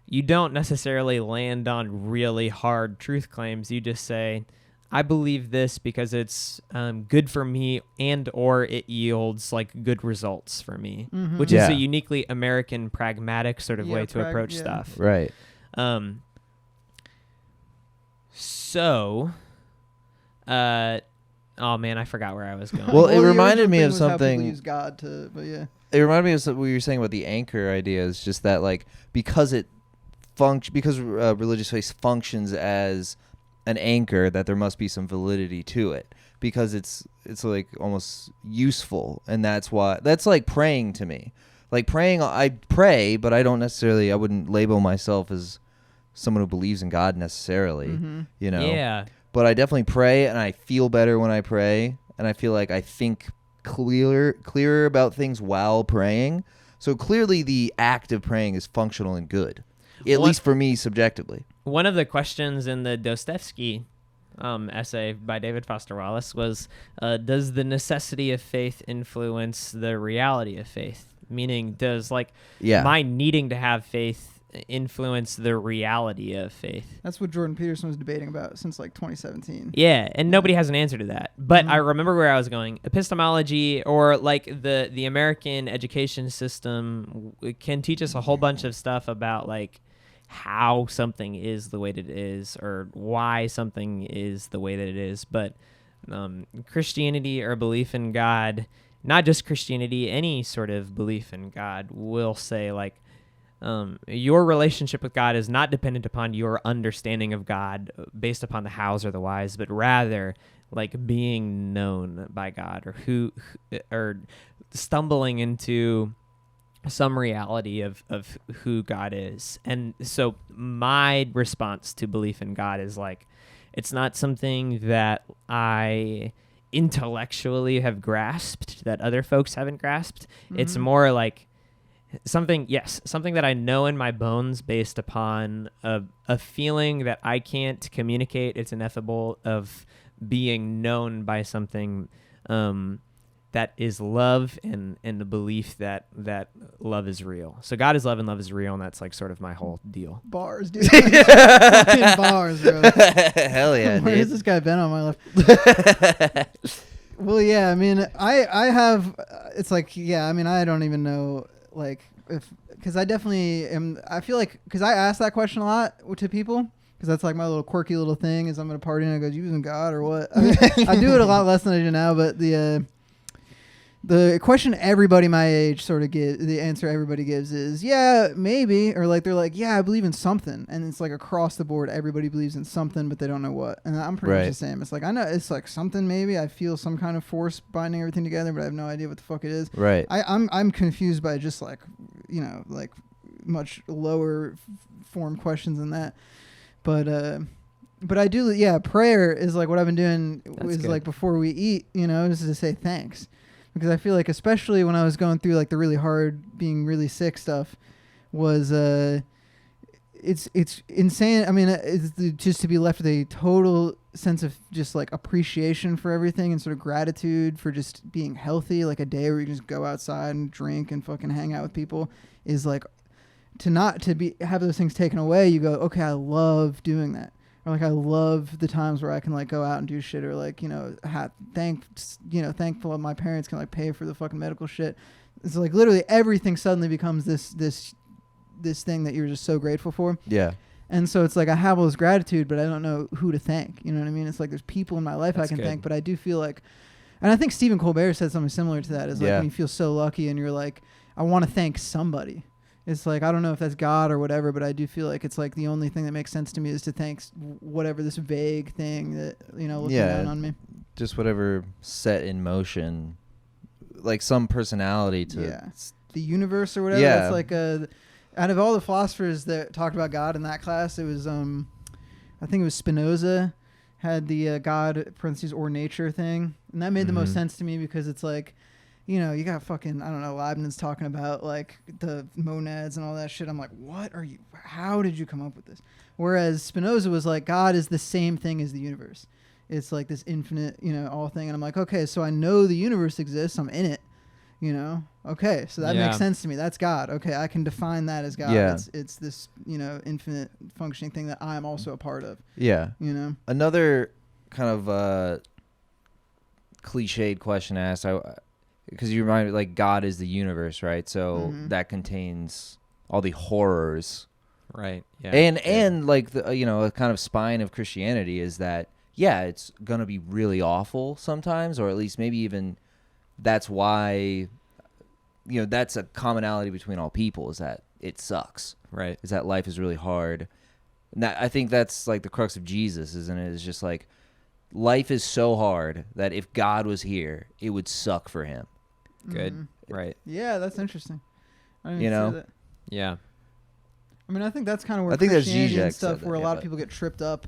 you don't necessarily land on really hard truth claims. You just say, I believe this because it's good for me and or it yields like good results for me, which is a uniquely American pragmatic sort of way to approach stuff. Right. So, oh man, I forgot where I was going. Well, it reminded me of something. How people use God to, but yeah. It reminded me of what you were saying about the anchor idea. Is just that like because religious faith functions as an anchor, that there must be some validity to it because it's like almost useful, and that's like praying to me. Like praying, I pray, but I wouldn't label myself as someone who believes in God necessarily, you know. Yeah. But I definitely pray, and I feel better when I pray, and I feel like I think clearer about things while praying. So clearly, the act of praying is functional and good. At least for me, subjectively. One of the questions in the Dostoevsky essay by David Foster Wallace was, does the necessity of faith influence the reality of faith? Meaning, does my needing to have faith influence the reality of faith? That's what Jordan Peterson was debating about since 2017. Yeah, and nobody has an answer to that. But I remember where I was going. Epistemology, or the American education system, can teach us a whole bunch of stuff about how something is the way that it is, or why something is the way that it is. But Christianity, or belief in God, not just Christianity, any sort of belief in God, will say your relationship with God is not dependent upon your understanding of God based upon the hows or the whys, but rather being known by God, or stumbling into some reality of who God is. And so my response to belief in God is it's not something that I intellectually have grasped that other folks haven't grasped. It's more something that I know in my bones based upon a feeling that I can't communicate. It's ineffable, of being known by something that is love, and the belief that love is real. So God is love and love is real, and that's sort of my whole deal. Bars, dude. Fucking bars, bro. Hell yeah, Where dude. has this guy been on my left? Well, yeah, I mean, I have, it's I mean, I don't even know, because I definitely am, I feel because I ask that question a lot to people, because that's my little quirky little thing, is I'm at a party and I go, you using God or what? I mean, I do it a lot less than I do now, but the question everybody my age sort of gives, the answer everybody gives is, yeah, maybe, or they're yeah, I believe in something, and it's across the board, everybody believes in something, but they don't know what. And I'm pretty much the same. It's I know it's something, maybe I feel some kind of force binding everything together, but I have no idea what the fuck it is. Right. I'm confused by just much lower form questions than that, but I do, yeah. Prayer is what I've been doing. That's is good. Before we eat, is to say thanks. Because I feel especially when I was going through the really hard, being really sick stuff, was it's insane. I mean, it's just to be left with a total sense of just appreciation for everything, and sort of gratitude for just being healthy. A day where you just go outside and drink and fucking hang out with people is to have those things taken away. You go, okay, I love doing that. Or I love the times where I can go out and do shit, or thankful my parents can pay for the fucking medical shit. It's literally everything suddenly becomes this thing that you're just so grateful for. Yeah. And so it's I have all this gratitude, but I don't know who to thank. You know what I mean? It's there's people in my life I can thank, but I do feel and I think Stephen Colbert said something similar to that. Is when you feel so lucky and you're I want to thank somebody. It's I don't know if that's God or whatever, but I do feel it's the only thing that makes sense to me is to thank whatever this vague thing that, looking down on me. Just whatever set in motion, some personality to the universe or whatever. Yeah. That's out of all the philosophers that talked about God in that class, it was, I think it was Spinoza had the God, parentheses, or nature thing. And that made the most sense to me, because it's you got fucking, I don't know, Leibniz talking about the monads and all that shit. I'm what are you, how did you come up with this? Whereas Spinoza was God is the same thing as the universe. It's this infinite, all thing. And I'm okay, so I know the universe exists. I'm in it, Okay, so that makes sense to me. That's God. Okay, I can define that as God. Yeah. It's this, infinite functioning thing that I'm also a part of. Yeah. Another kind of cliched question asked, because you remind me, God is the universe, right? So that contains all the horrors, right? Yeah, and the a kind of spine of Christianity is that it's gonna be really awful sometimes, or at least maybe even that's why that's a commonality between all people, is that it sucks, right? Is that life is really hard, and I think that's the crux of Jesus, isn't it? It's just life is so hard that if God was here, it would suck for him. Good. Right. Yeah, that's interesting. I didn't say that. Yeah. I mean, I think that's kind of where I think Christianity that's and JeanJax stuff, said where that, a lot of people get tripped up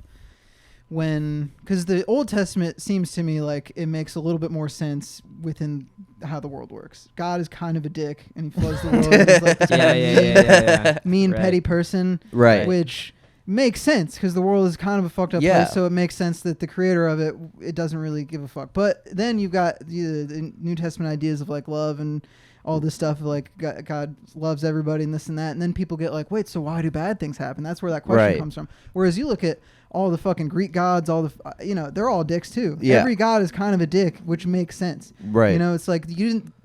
because the Old Testament seems to me like it makes a little bit more sense within how the world works. God is kind of a dick, and he floods the world. He's like this mean, Right. petty person, Right. which makes sense because the world is kind of a fucked up place. So it makes sense that the creator of it doesn't really give a fuck. But then you've got the New Testament ideas of like love and all this stuff of like God loves everybody and this and that, and then people get like, wait, so why do bad things happen? That's where that question comes from. Whereas you look at all the fucking Greek gods, all the they're all dicks too. Yeah. Every god is kind of a dick, which makes sense. Right. You know, it's like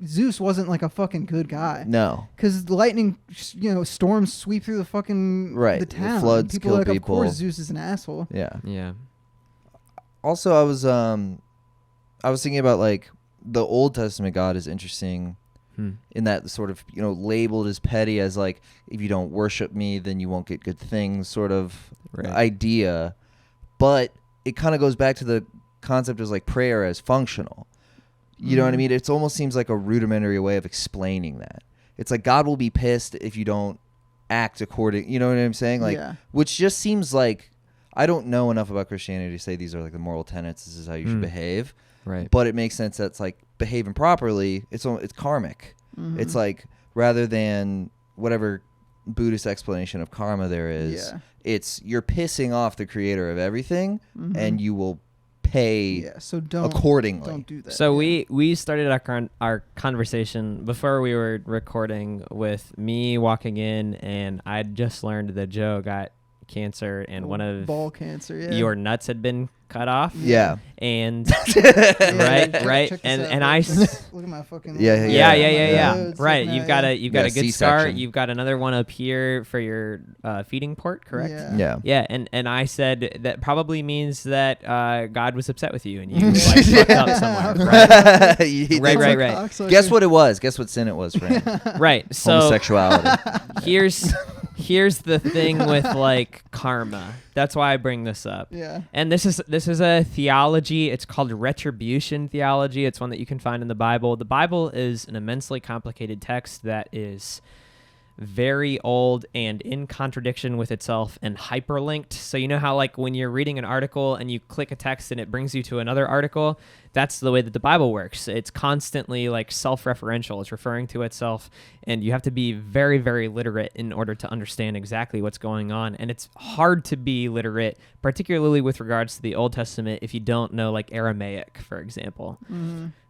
Zeus wasn't like a fucking good guy. No. Because lightning, storms sweep through the fucking the town. The floods people kill are like, people. of course Zeus is an asshole. Yeah. Yeah. Also, I was thinking about like the Old Testament God is interesting in that sort of, labeled as petty as like, if you don't worship me, then you won't get good things sort of idea. But it kind of goes back to the concept of like prayer as functional. You know what I mean? It almost seems like a rudimentary way of explaining that. It's like God will be pissed if you don't act according, you know what I'm saying? Like, which just seems like, I don't know enough about Christianity to say these are like the moral tenets. This is how you should behave. Right. But it makes sense that it's like behaving properly. It's karmic. It's like rather than whatever Buddhist explanation of karma there is, it's you're pissing off the creator of everything, and you will pay so don't accordingly. Don't do that. So we started our conversation before we were recording with me walking in, and I'd just learned that Joe got cancer and one of ball cancer. Your nuts had been cut off. Yeah. And right. And out, I look at my fucking yeah. Right. Like You've got a good C-section. start. You've got another one up here for your feeding port, correct? Yeah. Yeah. And I said that probably means that God was upset with you and you like fucked up somewhere. Right. Right. Guess what it was? Guess what sin it was for him? Right. So homosexuality. Here's the thing with like karma. That's why I bring this up. Yeah. And this is a theology. It's called Retribution theology. It's one that you can find in the Bible. The Bible is an immensely complicated text that is very old and in contradiction with itself and hyperlinked. So you know how like when you're reading an article and you click a text and it brings you to another article? That's the way that the Bible works. It's constantly like self-referential. It's referring to itself, and you have to be very, very literate in order to understand exactly what's going on. And it's hard to be literate, particularly with regards to the Old Testament, if you don't know like Aramaic, for example.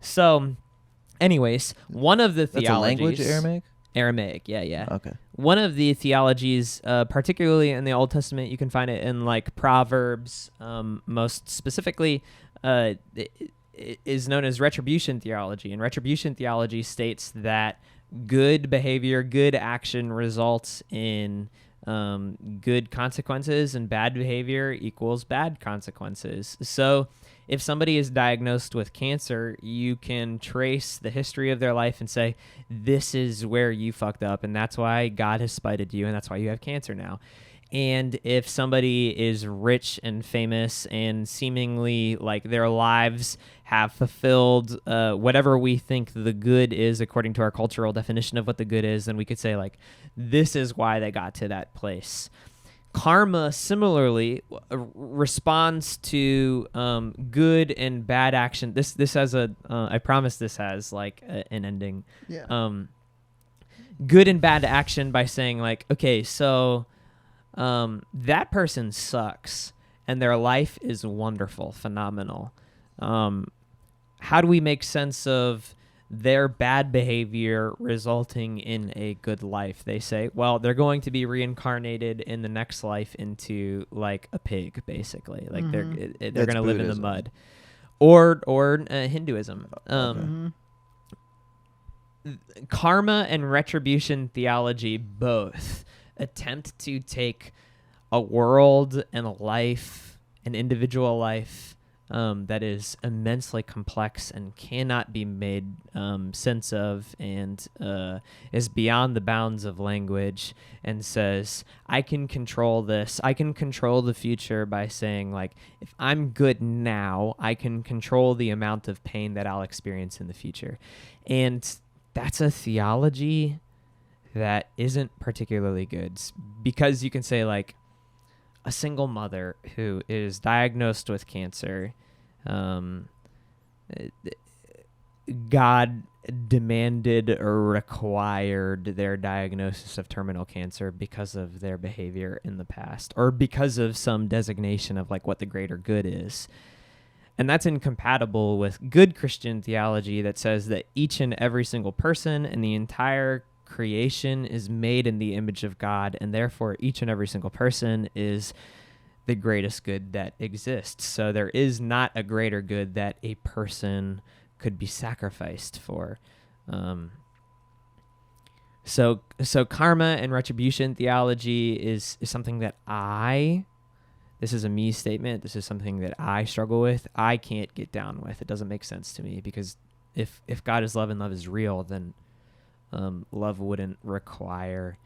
So anyways, one of the That's theologies... a language, Aramaic? Aramaic, yeah. Okay. One of the theologies, particularly in the Old Testament, you can find it in like Proverbs, most specifically, is known as retribution theology. And retribution theology states that good behavior, good action results in good consequences, and bad behavior equals bad consequences. So if somebody is diagnosed with cancer, you can trace the history of their life and say, this is where you fucked up, and that's why God has spited you, and that's why you have cancer now. And if somebody is rich and famous and seemingly like their lives have fulfilled whatever we think the good is according to our cultural definition of what the good is, then we could say like, this is why they got to that place. Karma similarly responds to good and bad action. This has I promise this has like an ending. Yeah. Good and bad action by saying like, okay, so that person sucks and their life is wonderful, phenomenal. How do we make sense of their bad behavior resulting in a good life? They say, well, they're going to be reincarnated in the next life into like a pig, basically. Like they're going to live in the mud, or Hinduism. Karma and retribution theology both attempt to take a world and a life, an individual life, that is immensely complex and cannot be made sense of, and is beyond the bounds of language, and says, I can control this. I can control the future by saying, like, if I'm good now, I can control the amount of pain that I'll experience in the future. And that's a theology that isn't particularly good, because you can say, like, a single mother who is diagnosed with cancer. God demanded or required their diagnosis of terminal cancer because of their behavior in the past, or because of some designation of like what the greater good is. And that's incompatible with good Christian theology that says that each and every single person in the entire creation is made in the image of God, and therefore each and every single person is the greatest good that exists. So there is not a greater good that a person could be sacrificed for. So karma and retribution theology is something that this is a me statement. This is something that I struggle with. I can't get down with. It doesn't make sense to me, because if God is love and love is real, then love wouldn't require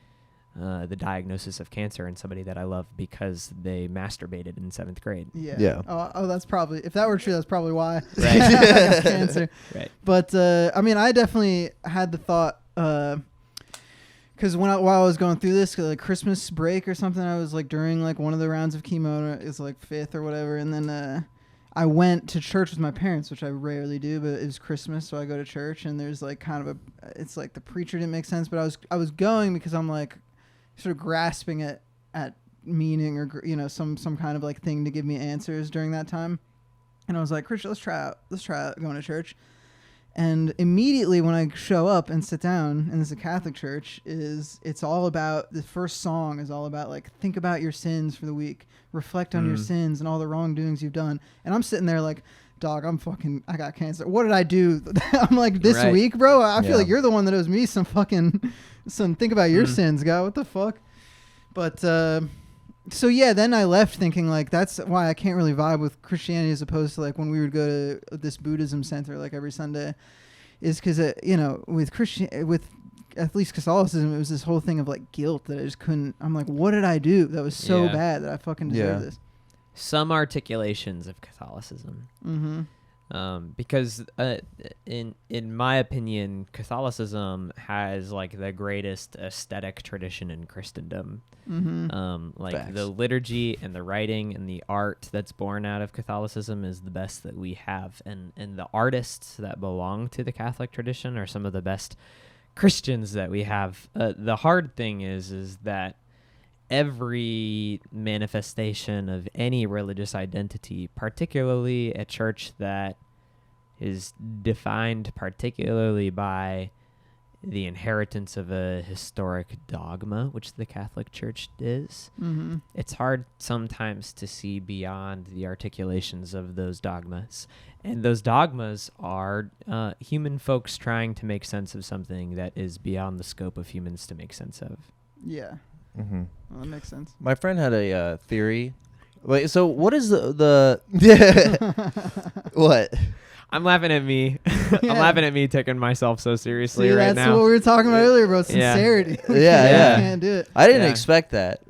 the diagnosis of cancer in somebody that I love because they masturbated in 7th grade. Yeah. Oh, that's probably, if that were true, that's probably why. Right. I got cancer. Right. But I mean, I definitely had the thought, because while I was going through this, like Christmas break or something, I was like during like one of the rounds of chemo, it's like 5th or whatever, and then I went to church with my parents, which I rarely do, but it was Christmas, so I go to church, and there's like kind of it's like the preacher didn't make sense, but I was going because I'm like sort of grasping at meaning, or some kind of like thing to give me answers during that time. And I was like, Christian, let's try out going to church. And immediately when I show up and sit down, and this is a Catholic church, it's all about, the first song is all about like, think about your sins for the week, reflect on your sins and all the wrongdoings you've done. And I'm sitting there like, dog, I got cancer. What did I do? I'm like, this week, bro? I feel like you're the one that owes me some think about your sins, God. What the fuck? But, so yeah, then I left thinking like, that's why I can't really vibe with Christianity as opposed to like when we would go to this Buddhism center like every Sunday, is because, with at least Catholicism, it was this whole thing of like guilt that I just couldn't, I'm like, what did I do that was so bad that I fucking deserve this? Some articulations of Catholicism. Because in my opinion, Catholicism has like the greatest aesthetic tradition in Christendom. Like the liturgy and the writing and the art that's born out of Catholicism is the best that we have, and the artists that belong to the Catholic tradition are some of the best Christians that we have. The hard thing is that every manifestation of any religious identity, particularly a church that is defined particularly by the inheritance of a historic dogma, which the Catholic Church is, it's hard sometimes to see beyond the articulations of those dogmas. And those dogmas are human folks trying to make sense of something that is beyond the scope of humans to make sense of. Yeah. Well, that makes sense. My friend had a theory. Wait, so what is the what? I'm laughing at me. I'm laughing at me taking myself so seriously right now. That's what we were talking about earlier, bro. Sincerity. Yeah. I can't do it. I didn't expect that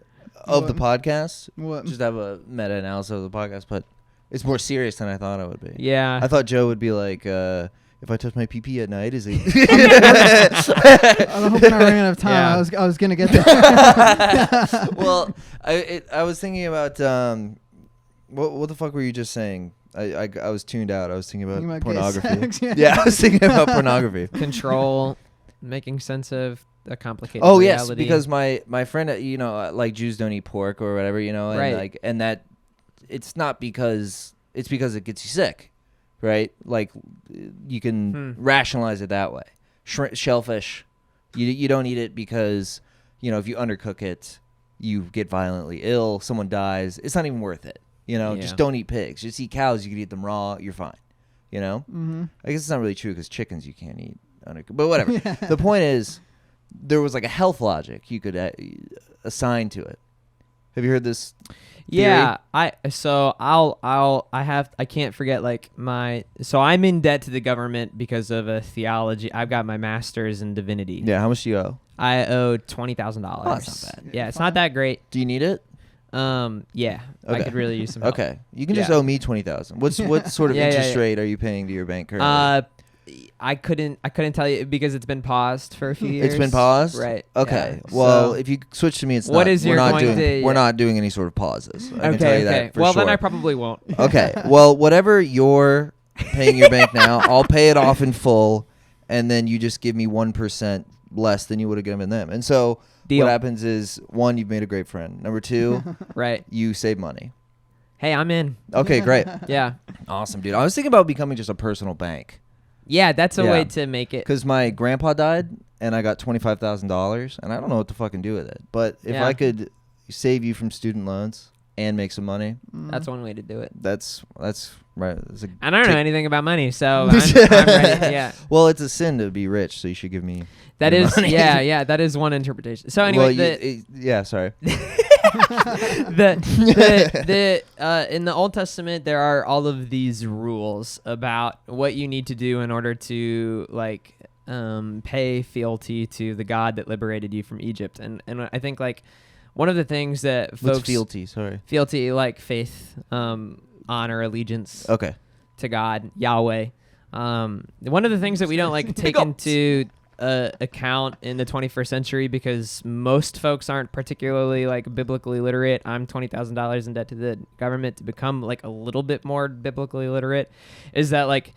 of the podcast. What? Just have a meta-analysis of the podcast, but it's more serious than I thought it would be. Yeah. I thought Joe would be like, if I touch my pee at night, is it? I'm hoping I ran out of time. Yeah. I was gonna get there. Well, I was thinking about what the fuck were you just saying? I was tuned out. I was thinking about pornography. Sex, yeah, I was thinking about pornography. Control, making sense of a complicated reality. Yes, because my friend, like Jews don't eat pork or whatever, and right. and that it's not because it gets you sick. Right? Like, you can rationalize it that way. Shellfish, you don't eat it because, if you undercook it, you get violently ill, someone dies. It's not even worth it. Just don't eat pigs. Just eat cows. You can eat them raw. You're fine. I guess it's not really true because chickens you can't eat undercooked. But whatever. The point is, there was like a health logic you could assign to it. Have you heard this theory? Yeah, I can't forget so I'm in debt to the government because of a theology. I've got my master's in divinity. Yeah, how much do you owe? I owe $20,000. Oh, that's not bad. Yeah, it's not that great. Do you need it? Yeah, okay. I could really use some help. Okay, you can just owe me $20,000. What sort of interest rate are you paying to your bank currently? I couldn't tell you because it's been paused for a few years. It's been paused? Right. Okay. Yeah. Well, So, if you switch to me, it's what not. is your We're not doing any sort of pauses. I can tell you that for well, sure. then I probably won't. Okay. Well, whatever you're paying your bank now, I'll pay it off in full, and then you just give me 1% less than you would have given them. And so Deal. what happens is, 1, you've made a great friend. Number 2, Right. you save money. Hey, I'm in. Okay, great. Yeah. Awesome, dude. I was thinking about becoming just a personal bank. Yeah, that's a Yeah. way to make it. Because my grandpa died, and I got $25,000, and I don't know what to fucking do with it. But if Yeah. I could save you from student loans and make some money, That's one way to do it. that's right. It's I don't know anything about money, so I'm ready. Yeah. Well, it's a sin to be rich, so you should give me. That your is, money. yeah, that is one interpretation. So anyway, yeah, sorry. In the Old Testament, there are all of these rules about what you need to do in order to like pay fealty to the God that liberated you from Egypt, and I think like one of the things that folks What's fealty? Sorry. fealty like faith, honor, allegiance Okay. to God, Yahweh. One of the things that we don't like take into account in the 21st century because most folks aren't particularly like biblically literate. I'm $20,000 in debt to the government to become like a little bit more biblically literate. Is that like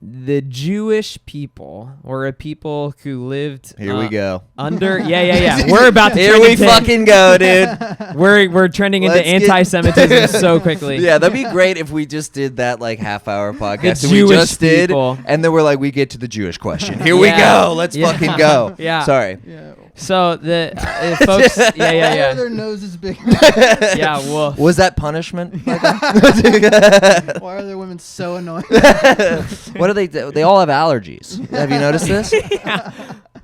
the Jewish people were a people who lived Here we go. under we're about to Here trend we into- fucking go, dude. we're trending into Let's get- anti-Semitism so quickly. Yeah, that'd be great if we just did that like half-hour podcast. The and we Jewish just did, people. and then we're like, we get to the Jewish question. Here we Yeah. go. Let's Yeah. fucking go. Yeah. Sorry. Yeah. So the folks, Why are yeah. their noses big? Yeah, well, Was that punishment? Why are their women so annoying? What do they do? They all have allergies. Have you noticed this?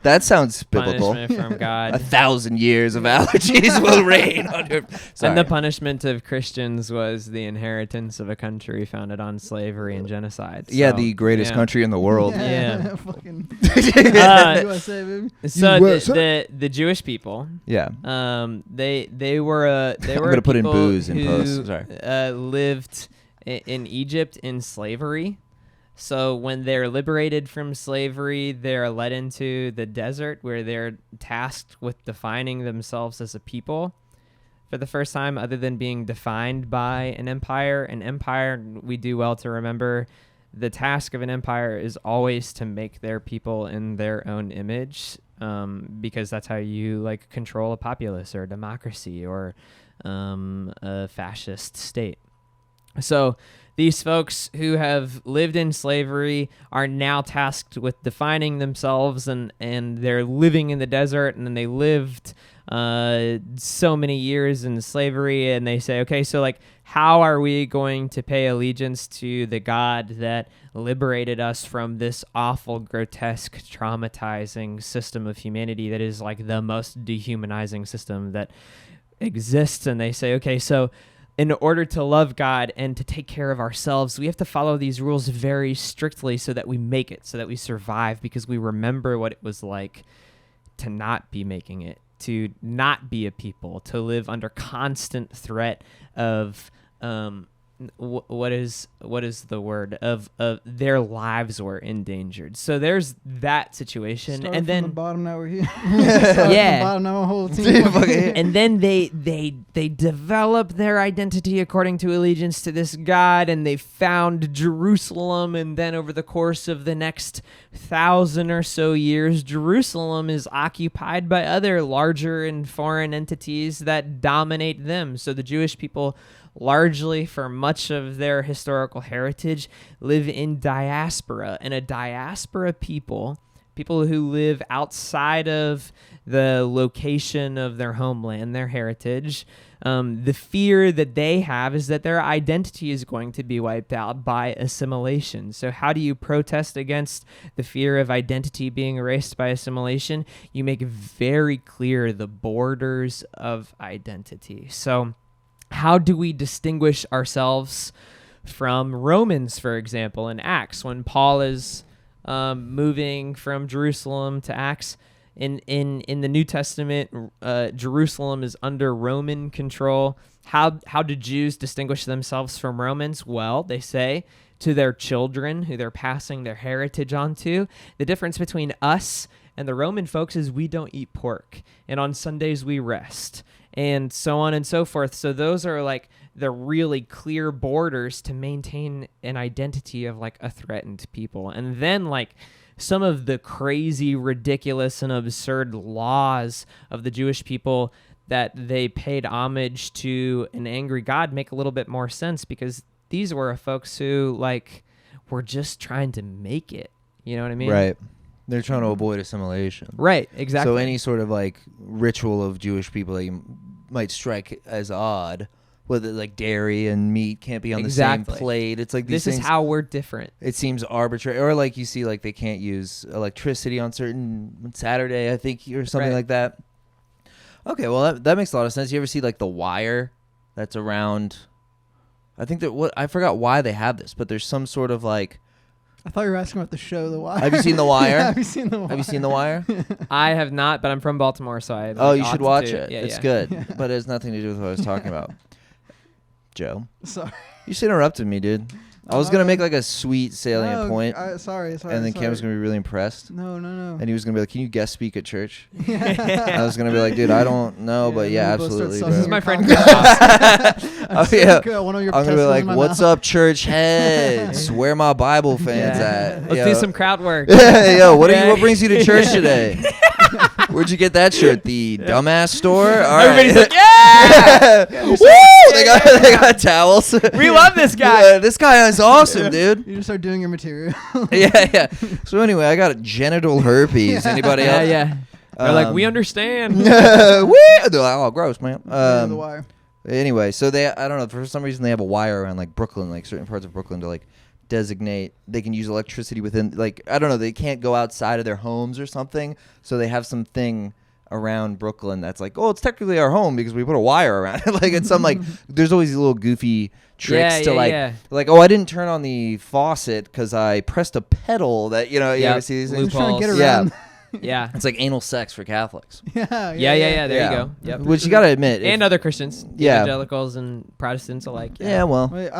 That sounds biblical. punishment from God. 1,000 years of allergies will reign on your. Sorry. And the punishment of Christians was the inheritance of a country founded on slavery and genocide. Yeah, So, the greatest yeah. country in the world. Yeah. Fucking Uh, USA, baby. So USA. the Jewish people, Yeah. they were I'm gonna put in people booze in who, post. Sorry. lived in Egypt in slavery. So when they're liberated from slavery, they're led into the desert where they're tasked with defining themselves as a people for the first time, other than being defined by an empire. An empire, we do well to remember, the task of an empire is always to make their people in their own image, because that's how you like control a populace or a democracy or a fascist state. So these folks who have lived in slavery are now tasked with defining themselves, and they're living in the desert, and then they lived so many years in slavery, and they say, okay, so like, how are we going to pay allegiance to the God that liberated us from this awful, grotesque, traumatizing system of humanity that is like the most dehumanizing system that exists? And they say, okay, so in order to love God and to take care of ourselves, we have to follow these rules very strictly so that we make it, so that we survive, because we remember what it was like to not be making it, to not be a people, to live under constant threat of what is the word of their lives were endangered. So there's that situation. Started and from then the bottom, now we're here. Yeah. Bottom, now a whole team. and then they develop their identity according to allegiance to this God, and they found Jerusalem, and then over the course of the next 1,000 or so years, Jerusalem is occupied by other larger and foreign entities that dominate them. So the Jewish people, largely for much of their historical heritage, live in diaspora, and a diaspora people who live outside of the location of their homeland, their heritage, the fear that they have is that their identity is going to be wiped out by assimilation. So how do you protest against the fear of identity being erased by assimilation? You make very clear the borders of identity. So how do we distinguish ourselves from Romans, for example, in Acts, when Paul is moving from Jerusalem to Acts? In the New Testament, Jerusalem is under Roman control. How do Jews distinguish themselves from Romans? Well, they say to their children, who they're passing their heritage on to. The difference between us and the Roman folks is we don't eat pork, and on Sundays we rest, and so on and so forth. So those are like the really clear borders to maintain an identity of like a threatened people. And then like some of the crazy, ridiculous, and absurd laws of the Jewish people that they paid homage to an angry God make a little bit more sense, because these were folks who like were just trying to make it. You know what I mean? Right. They're trying to avoid assimilation. Right, exactly. So any sort of like ritual of Jewish people that you might strike as odd, whether like dairy and meat can't be on the same plate. It's like these this things, is how we're different. It seems arbitrary, or like you see like they can't use electricity on certain Saturday, I think, or something like that. Okay, well that makes a lot of sense. You ever see like The Wire? That's around. I think that I forgot why they have this, but there's some sort of like. I thought you were asking about the show The Wire. Have you seen The Wire? Yeah, have you seen The Wire? Have you seen The Wire? I have not, but I'm from Baltimore, so I. Oh, you should watch it. Yeah, it's good, but it has nothing to do with what I was talking about. Joe, Sorry. you just interrupted me, dude. I was gonna make like a sweet salient point. Sorry. And then Cam was gonna be really impressed. No. And he was gonna be like, "Can you guest speak at church?" Yeah. I was gonna be like, "Dude, I don't know, but yeah, absolutely, bro." This is my friend. Oh yeah. One of your I'm gonna be testicles like, in my "What's mouth." up, church heads? Where my Bible fans at? Let's do some crowd work. Yeah, yo, what brings you to church today? Where'd you get that shirt? The dumbass store? All right. Everybody's like, yeah! Woo! They got towels. We love this guy. Yeah, this guy is awesome, dude. You just start doing your material. Yeah. So anyway, I got genital herpes. Anybody else? Yeah. They're like, we understand. Woo! They're like, oh, gross, man. The Wire. Anyway, so I don't know, for some reason they have a wire around like Brooklyn, like certain parts of Brooklyn to like designate they can use electricity within, like, I don't know, they can't go outside of their homes or something, so they have something around Brooklyn that's like, oh, it's technically our home because we put a wire around it. Like, it's some like, there's always these little goofy tricks to like, oh, I didn't turn on the faucet because I pressed a pedal that, you ever see these things? Trying to get Yeah. around. Yeah. It's like anal sex for Catholics. Yeah. There you go. Yep. Which you gotta admit, And other Christians, Yeah. evangelicals and Protestants alike. yeah, well, Wait,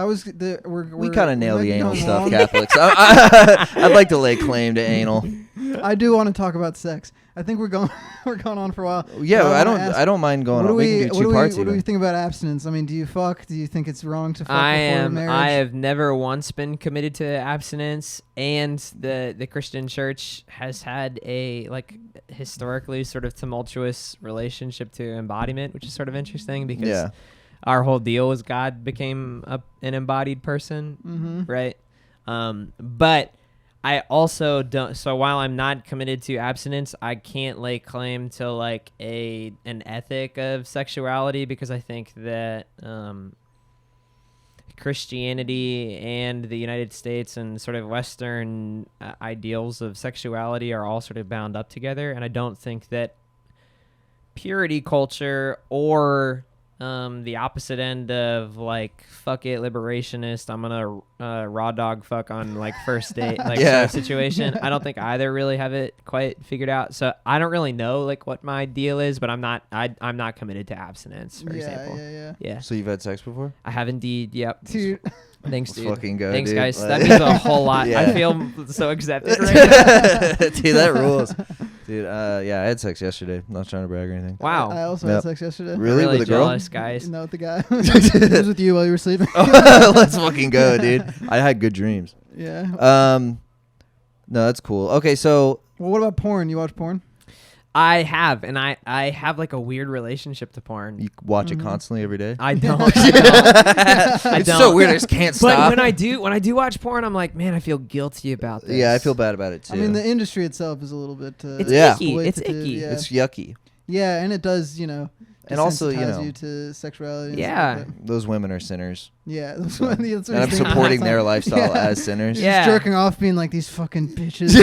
we kind of nail the anal going stuff, long. Catholics. I'd like to lay claim to anal. I do want to talk about sex. I think we're going on for a while. Yeah, But I don't mind going on. We can do two parts. What do we think about abstinence? I mean, do you fuck? Do you think it's wrong to fuck before marriage? I have never once been committed to abstinence, and the Christian church has had a like historically sort of tumultuous relationship to embodiment, which is sort of interesting because our whole deal was God became an embodied person, right? But I also don't. So while I'm not committed to abstinence, I can't lay claim to like an ethic of sexuality, because I think that Christianity and the United States and sort of Western ideals of sexuality are all sort of bound up together, and I don't think that purity culture or the opposite end of like fuck it liberationist, I'm gonna raw dog fuck on like first date like sort of situation. I don't think either really have it quite figured out, so I don't really know like what my deal is, but I'm not committed to abstinence, for example. Yeah. So you've had sex before? I have indeed. Yep. Dude. Thanks, Let's dude. fucking go, Thanks, dude. guys. That means a whole lot. Yeah. I feel so accepted right now. Dude, that rules. Dude, I had sex yesterday. I'm not trying to brag or anything. Wow. I also had sex yesterday. Really? Really With a girl? jealous, guys. No, with the guy. It was with you while you were sleeping. Let's fucking go, dude. I had good dreams. Yeah. No, that's cool. Okay, so Well, what about porn? You watch porn? I have, and I have like a weird relationship to porn. you watch it constantly every day? I don't. I It's don't. so weird. I just can't But stop. when I do watch porn, I'm like, man, I feel guilty about this. Yeah, I feel bad about it too. I mean, the industry itself is a little bit. It's Yeah. icky. It's exploitative, icky. Yeah. It's yucky. Yeah, and it does, And also, desensitize you to sexuality. And Yeah. stuff like that. Those women are sinners. Yeah. That's So- what, that's what And I'm he's thinking supporting all the their time. lifestyle Yeah. as sinners. Yeah. Just jerking off, being like these fucking bitches.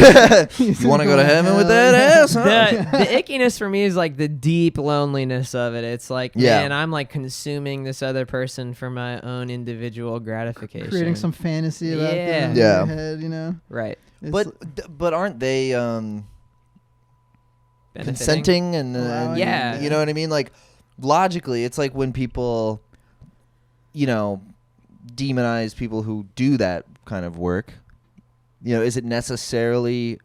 You want to go to heaven with that ass? Huh? The ickiness for me is like the deep loneliness of it. It's like, Yeah. man, I'm like consuming this other person for my own individual gratification. Creating some fantasy about Yeah. them in Yeah. your head, right. It's But aren't they Benefiting. consenting and Allowing Yeah. you know what I mean? Like logically, it's like when people, demonize people who do that kind of work, is it necessarily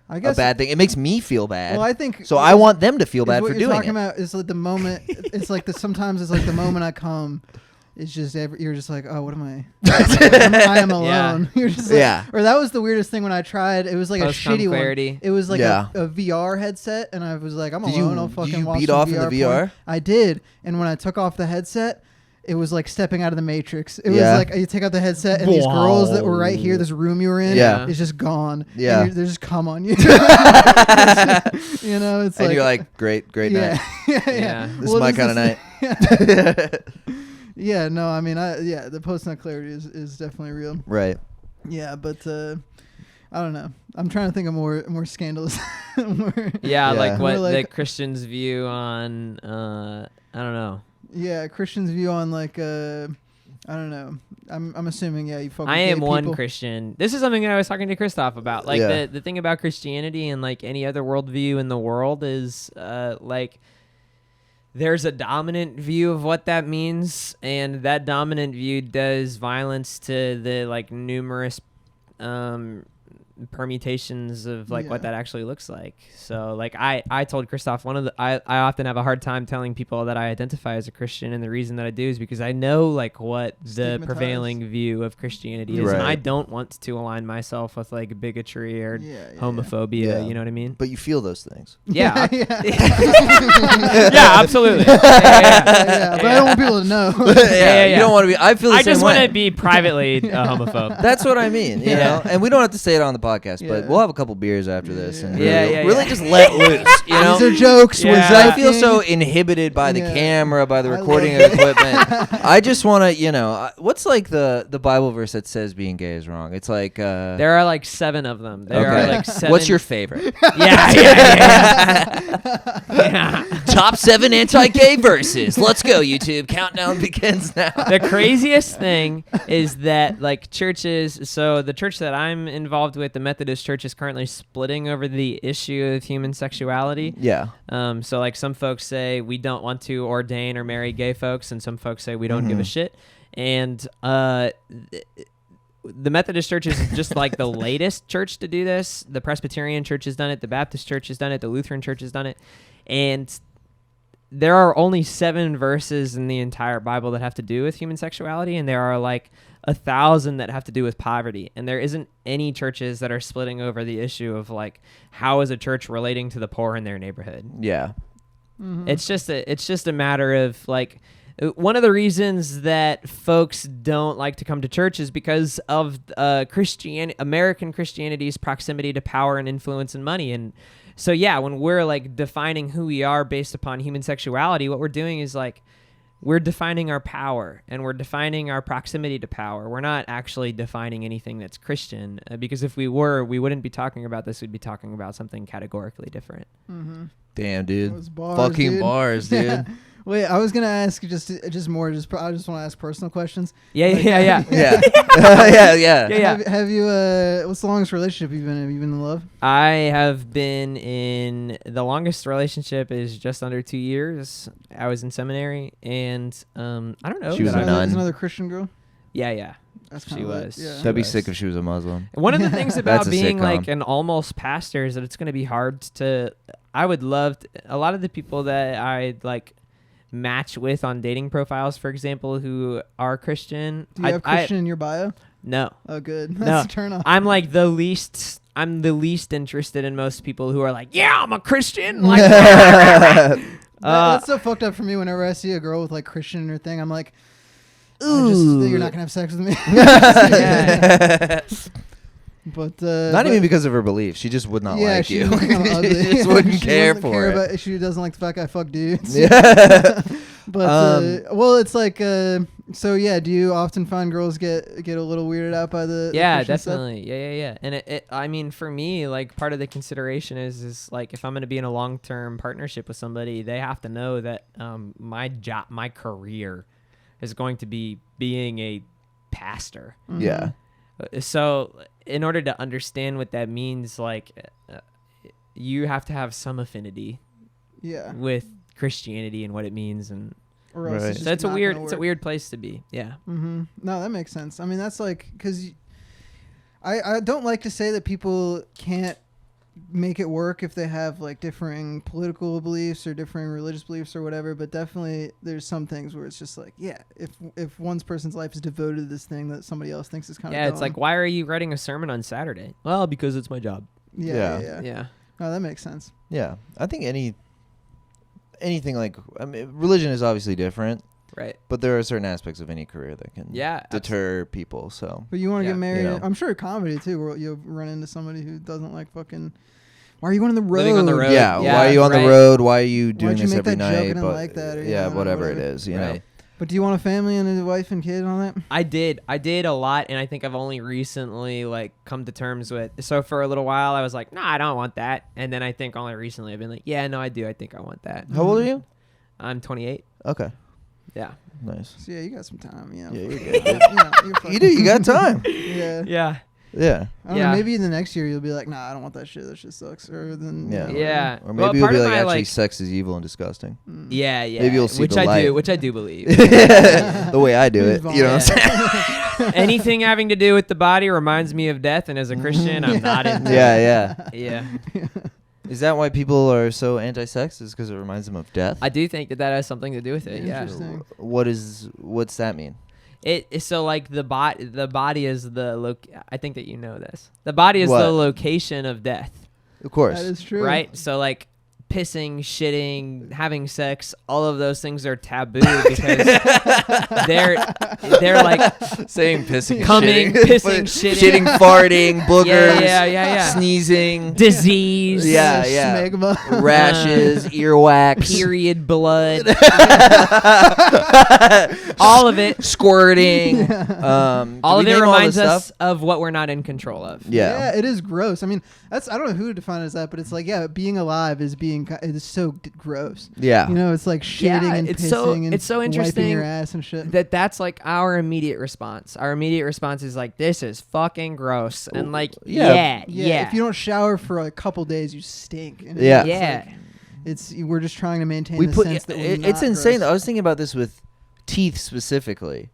I guess a bad thing? It makes me feel bad. Well, I think so. I want them to feel bad for doing it. What you're talking about is like the moment. It's like sometimes it's like the moment I come. It's just you're just like, oh, what am I? I am alone. You're just like, or that was the weirdest thing when I tried. It was like Post-com a shitty clarity. one. It was like a VR headset, and I was like, I'm alone. I'll fucking watch beat some off VR in the VR? porn. I did, and when I took off the headset, it was like stepping out of the Matrix. It was like you take out the headset, and these girls that were right here, this room you were in, is just gone. Yeah, and they just come on you. It's and like, you're like, great night. yeah. This is my kind of night. Yeah, no, I mean, the post-nut clarity is definitely real. Right. Yeah, but I don't know. I'm trying to think of more scandalous. Like what the Christians' view on, I don't know. Yeah, Christians' view on like, I don't know. I'm assuming, you fuck with I am gay one people. Christian. This is something that I was talking to Christoph about. Like the thing about Christianity and like any other worldview in the world is like, there's a dominant view of what that means, and that dominant view does violence to the like numerous permutations of like what that actually looks like. So like I told Christoph I often have a hard time telling people that I identify as a Christian, and the reason that I do is because I know like what the prevailing view of Christianity is, and I don't want to align myself with like bigotry or homophobia. You know what I mean? But you feel those things. Yeah. Yeah, absolutely. But I don't want people to know. You don't want to be. I feel the same just way. want to be privately a homophobe. That's what I mean. You know, and we don't have to say it on the podcast, but we'll have a couple beers after this and really just let loose. You know, these are jokes. Yeah. I feel so inhibited by the camera, by the recording equipment. I just want to, what's like the Bible verse that says being gay is wrong? It's like there are like 7 of them. There are like 7. What's your favorite? Top 7 anti-gay verses. Let's go, YouTube. Countdown begins now. The craziest thing is that like churches. So the church that I'm involved with, the Methodist Church, is currently splitting over the issue of human sexuality. Yeah. So like some folks say we don't want to ordain or marry gay folks, and some folks say we don't give a shit. And the Methodist Church is just like the latest church to do this. The Presbyterian Church has done it. The Baptist Church has done it. The Lutheran Church has done it. And there are only 7 verses in the entire Bible that have to do with human sexuality, and there are like 1,000 that have to do with poverty. And there isn't any churches that are splitting over the issue of like, how is a church relating to the poor in their neighborhood? Yeah. Mm-hmm. It's just a matter of like, one of the reasons that folks don't like to come to church is because of American Christianity's proximity to power and influence and money. And so, when we're like defining who we are based upon human sexuality, what we're doing is like, we're defining our power and we're defining our proximity to power. We're not actually defining anything that's Christian, because if we were, we wouldn't be talking about this. We'd be talking about something categorically different. Mm-hmm. Damn, dude. Those bars, fucking dude. bars, dude. Yeah. Wait, I was gonna ask I just want to ask personal questions. Yeah. Yeah. Have you what's the longest relationship you've been in? Have you been in love? I have been in, the longest relationship is just under 2 years. I was in seminary, and I don't know. She was a nun. Another Christian girl. Yeah. That's She was. Yeah. That'd be sick if she was a Muslim. One of the things about That's a being sitcom. like an almost pastor is that it's going to be hard to. I would love a lot of the people that I like match with on dating profiles, for example, who are Christian. Do you have Christian in your bio? No. Oh, good. No. That's a turn off. I'm the least interested in most people who are like, yeah, I'm a Christian. Like, that's so fucked up for me. Whenever I see a girl with like Christian in her thing, I'm like, ooh, you're not gonna have sex with me. But not even because of her belief. She just would not like you. Ugly. She just wouldn't care for it. She doesn't like the fact I fuck dudes. Yeah. But well, it's like so yeah. Do you often find girls get a little weirded out by the Christian definitely stuff? yeah. And it I mean, for me, like part of the consideration is like, if I'm going to be in a long-term partnership with somebody, they have to know that my career is going to be being a pastor. Mm-hmm. Yeah. So in order to understand what that means, like you have to have some affinity with Christianity and what it means. And or else Right. it's just So it's a not weird gonna it's a work. weird place to be. Yeah. Mm-hmm. No, that makes sense. I mean, that's like because I don't like to say that people can't make it work if they have like differing political beliefs or differing religious beliefs or whatever, but definitely there's some things where it's just like, yeah, if one person's life is devoted to this thing that somebody else thinks is kind of Yeah, it's like, why are you writing a sermon on Saturday? Well, because it's my job. yeah. Yeah. No, that makes sense. Yeah, I think anything like, I mean, religion is obviously different, Right. but there are certain aspects of any career that can deter people. So But you want to Yeah. get married? You know. I'm sure comedy too, where you'll run into somebody who doesn't like fucking. Why are you going on the road? Living on the road. yeah, Yeah, why are you on right. the road? Why are you doing Why'd you this make every that joke? I night? didn't But like that, or, you yeah, know, whatever it whatever. is, you know. Right. But do you want a family and a wife and kid and all that? I did a lot, and I think I've only recently like come to terms with. So for a little while, I was like, I don't want that, and then I think only recently I've been like, yeah, no, I do. I think I want that. How old are you? I'm 28. Okay, Yeah. nice. So yeah, you got some time. Yeah, Yeah, you're you're good. You do. You got time. Yeah. Yeah. Yeah. I don't Yeah. know, maybe in the next year you'll be like, nah, I don't want that shit. That shit sucks. Or then Yeah. Yeah. Or Well, maybe you'll part be of like, my, actually, like- sex is evil and disgusting. Yeah. Yeah. Maybe you'll see which the I light. do, which I do believe. The way I do it. You know what I'm saying? Anything having to do with the body reminds me of death, and as a Christian, I'm not into. Yeah, yeah. Yeah. Is that why people are so anti-sex? Is because it reminds them of death? I do think that has something to do with it. Yeah. Interesting. What's that mean? It's so like the body is the I think that you know this. The body is What? the location of death, Of course. That is true. right? So like pissing, shitting, having sex, all of those things are taboo because they're like saying pissing, coming, shitting, pissing, shitting. farting, boogers, yeah. sneezing, Disease, Yeah, yeah. Smegma. rashes, earwax, period blood, all of it. squirting. All of do we it name reminds this us stuff? of what we're not in control of. Yeah. It is gross. I mean, I don't know who to define it as that, but it's like, yeah, being alive is it is so gross. Yeah. You know, it's like shitting Yeah, and it's pissing so- and it's so wiping interesting your ass and shit. That's like our immediate response. Our immediate response is like, this is fucking gross. And like, Yeah. yeah. If you don't shower for a couple days, you stink. And Yeah. it's Yeah. like- we're just trying to maintain we the put sense that we're it's not insane. gross. Though. I was thinking about this with teeth specifically.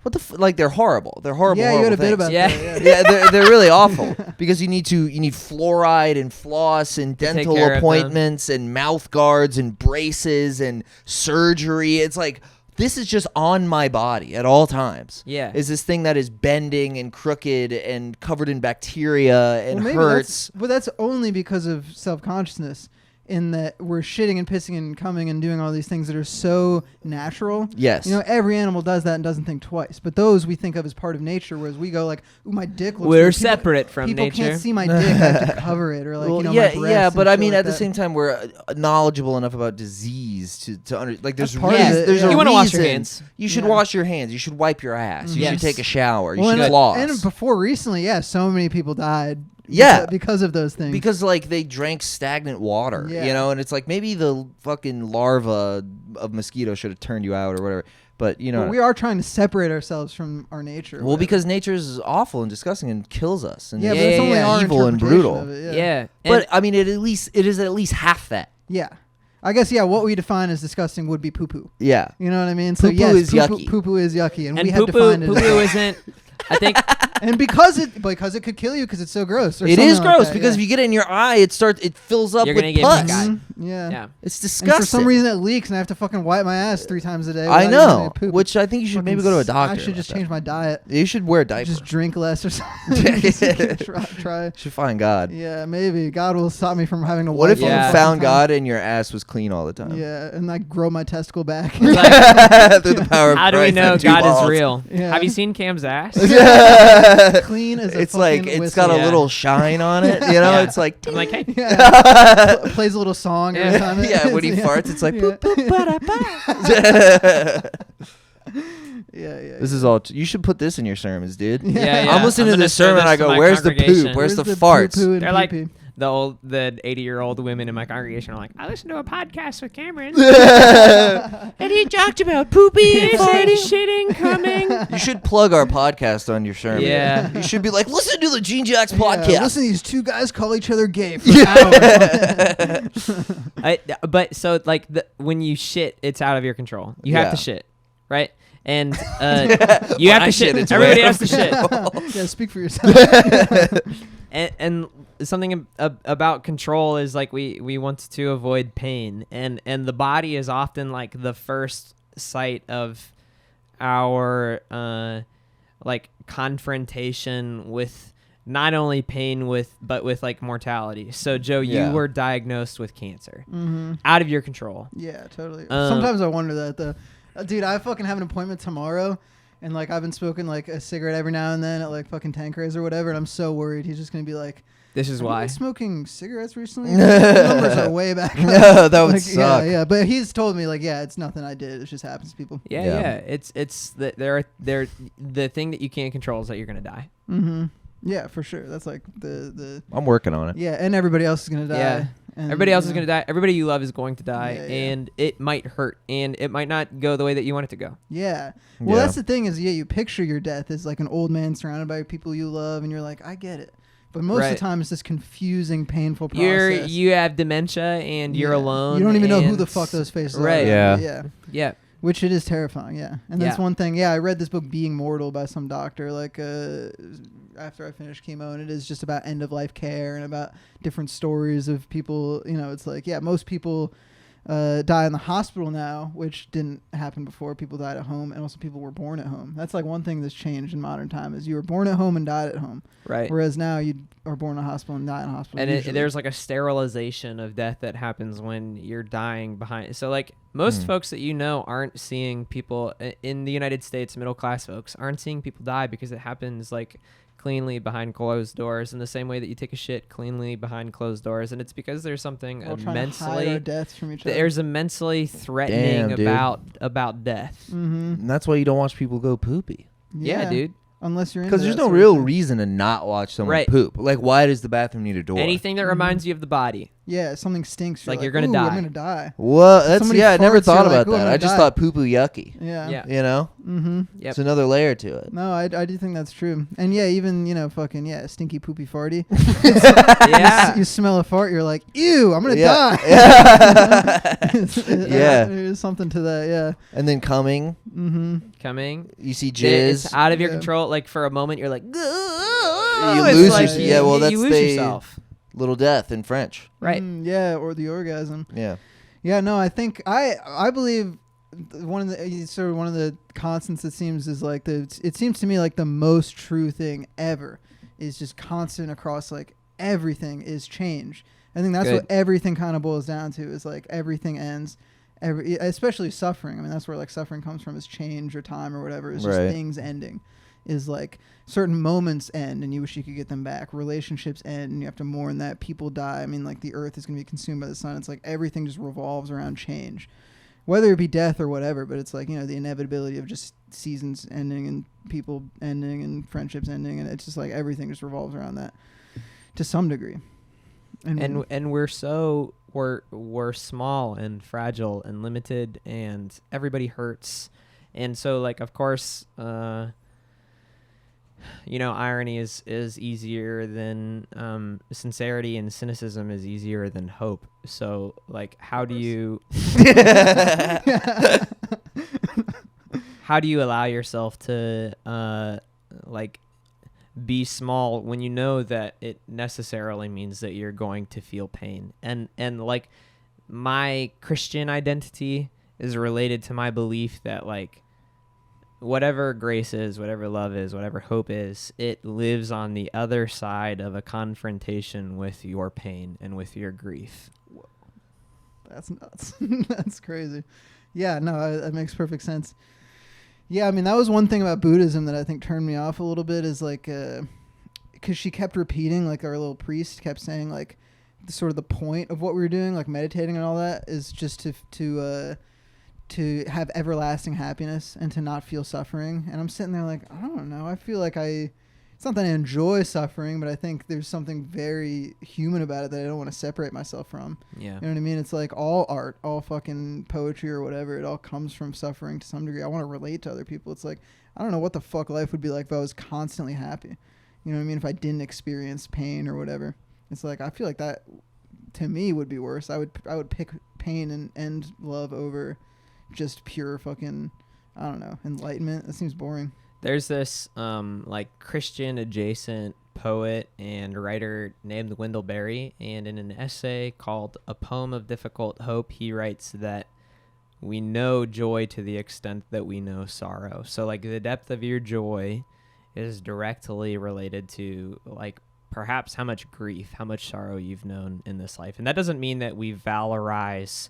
What the like they're horrible. They're horrible. Yeah, you had a horrible bit things. about Yeah. that. Yeah. Yeah, they're really awful because you need fluoride and floss and take dental care of them. appointments and mouth guards and braces and surgery. It's like this is just on my body at all times. Yeah. Is this thing that is bending and crooked and covered in bacteria and Well, maybe hurts. that's only because of self-consciousness. In that we're shitting and pissing and coming and doing all these things that are so natural. Yes. You know, every animal does that and doesn't think twice. But those we think of as part of nature, whereas we go like, "Ooh, my dick looks." We're weird." separate from people nature. can't see my dick. I have to cover it, or like, Well, you know, yeah, my breasts yeah, and but I shit mean, like at the that. same time, we're knowledgeable enough about disease to like. There's part of it, there's yeah. a You wanna wash your reason. hands. You should Yeah. wash your hands. You should wipe your ass. You Yes. should take a shower. You Well, should and, floss. and before recently, so many people died. Yeah. because of those things. Because like they drank stagnant water, Yeah. you know, and it's like maybe the fucking larva of mosquito should have turned you out or whatever. But you know, But we are trying to separate ourselves from our nature. or well, whatever. because nature is awful and disgusting and kills us. And yeah, is but it's Yeah, only yeah. our evil and interpretation brutal. of it, yeah. But I mean, it is at least half that. yeah. I guess what we define as disgusting would be poo poo. Yeah. You know what I mean? So Poo-poo yes, is yucky. Poo poo is yucky, and And we have poo-poo defined it. as that. isn't. I think And because it could kill you because it's so gross. Or It something is like gross that, because yeah. if you get it in your eye, it fills up You're with gonna get pus. pink eye. Mhm, yeah. yeah. It's And disgusting. for some reason it leaks, and I have to fucking wipe my ass 3 times a day. I without know, even poop. which I think you should maybe go to a doctor. I should just about change my diet. that. You should wear a diaper. Just drink less or something. try. You should find God. Yeah, maybe God will stop me from having to. What wipe if all you the Yeah. fucking found time. God and your ass was clean all the time? Yeah, and like grow my testicle back. Through the power of How do we Christ, know I'm two God balls. is real? Yeah. Have you seen Cam's ass? Clean as a It's like fucking it's got a Yeah. little shine on it. You know, Yeah. it's like I'm like, hey. Yeah. Plays a little song every Yeah. time. yeah. When he farts, it's like. Yeah. Boop, boop, ba-da-ba. Yeah. This is all. You should put this in your sermons, dude. Yeah, yeah. I'm listening I'm to gonna this show sermon. this I to go, my "Where's the poop? congregation." Where's the poo-poo farts?" and They're like, pee-pee? the 80-year-old women in my congregation are like, I listened to a podcast with Cameron, and he talked about pooping, farting, shitting, coming. You should plug our podcast on your sermon. Yeah. You should be like, listen to the JeanJax podcast. Listen to these two guys call each other gay for hours. But so like when you shit, it's out of your control. You have to shit, right? And you have to shit. Everybody has to shit. Yeah, speak for yourself. And something about control is like we want to avoid pain, and the body is often like the first site of our like confrontation with not only pain but with like mortality. So Joe, you were diagnosed with cancer, out of your control. Yeah, totally. Sometimes I wonder that though. Dude, I fucking have an appointment tomorrow, and like I've been smoking like a cigarette every now and then at like fucking Tanqueray or whatever, and I'm so worried he's just gonna be like, "This is why." Have you been smoking cigarettes recently? The numbers are way back. No, that would like, suck. Yeah, but he's told me like, it's nothing I did. It just happens to people. Yeah. It's the thing that you can't control is that you're gonna die. Mm-hmm. Yeah, for sure. That's like the. I'm working on it. Yeah, and everybody else is gonna die. Yeah. And, everybody else is going to die. Everybody you love is going to die, Yeah. and it might hurt, and it might not go the way that you want it to go. Yeah. Well, that's the thing is, you picture your death as like an old man surrounded by people you love, and you're like, I get it. But most of the time, it's this confusing, painful process. You have dementia, and you're alone. You don't even know who the fuck those faces are. Right. Yeah. Which it is terrifying, yeah. And that's one thing. Yeah, I read this book, Being Mortal, by some doctor, like after I finished chemo, and it is just about end-of-life care and about different stories of people. It's like, most people die in the hospital now, which didn't happen before. People died at home, and also people were born at home. That's like one thing that's changed in modern time is you were born at home and died at home. Right. Whereas now you are born in a hospital and die in a hospital. And there's like a sterilization of death that happens when you're dying behind. So like most folks that aren't seeing people in the United States, middle class folks aren't seeing people die because it happens like cleanly behind closed doors in the same way that you take a shit cleanly behind closed doors. And it's because there's something immensely deaths from each other. There's immensely threatening about death. Mm-hmm. And that's why you don't watch people go poopy. Yeah, dude. Unless you're because there's no real reason to not watch someone poop. Like, why does the bathroom need a door? Anything that reminds you of the body. Yeah, something stinks. Like you're gonna die. I'm gonna die. Well, that's I never thought about that. I just thought poo-poo yucky. Yeah. You know? Mm-hmm. Yep. It's another layer to it. No, I do think that's true. And even stinky poopy farty. You smell a fart, you're like, ew, I'm gonna die. Yeah. There's something to that. Yeah. And then coming. Mm-hmm. Coming. You see jizz. It's out of your control. Like for a moment, you're like, you lose yourself. Yeah, well, that's you lose yourself. Little death in French. Right. Yeah, or the orgasm. Yeah. Yeah, no, I think I believe one of the constants it seems is like it seems to me like the most true thing ever is just constant across like everything is change. I think that's what everything kind of boils down to is like everything ends. Especially suffering. I mean, that's where like suffering comes from is change or time or whatever. It's just things ending. Is like certain moments end and you wish you could get them back. Relationships end and you have to mourn that. People die. I mean, like the earth is going to be consumed by the sun. It's like everything just revolves around change, whether it be death or whatever. But it's like, the inevitability of just seasons ending and people ending and friendships ending. And it's just like everything just revolves around that to some degree. And we're small and fragile and limited and everybody hurts. And so like, of course, irony is easier than sincerity, and cynicism is easier than hope. So like, how do you allow yourself to be small when you know that it necessarily means that you're going to feel pain? And like my Christian identity is related to my belief that like whatever grace is, whatever love is, whatever hope is, it lives on the other side of a confrontation with your pain and with your grief. Whoa. That's nuts. That's crazy. Yeah, no, that makes perfect sense. Yeah, I mean, that was one thing about Buddhism that I think turned me off a little bit is like, because she kept repeating, like our little priest kept saying like, sort of the point of what we were doing, like meditating and all that, is just to have everlasting happiness and to not feel suffering. And I'm sitting there like, I don't know. I feel like it's not that I enjoy suffering, but I think there's something very human about it that I don't want to separate myself from. Yeah. You know what I mean? It's like all art, all fucking poetry or whatever, it all comes from suffering to some degree. I want to relate to other people. It's like, I don't know what the fuck life would be like if I was constantly happy. You know what I mean? If I didn't experience pain or whatever. It's like, I feel like that to me would be worse. I would pick pain and love over just pure fucking, I don't know, enlightenment. That seems boring. There's this like Christian adjacent poet and writer named Wendell Berry, and in an essay called A Poem of Difficult Hope, he writes that we know joy to the extent that we know sorrow. So like the depth of your joy is directly related to like perhaps how much grief, how much sorrow you've known in this life. And that doesn't mean that we valorize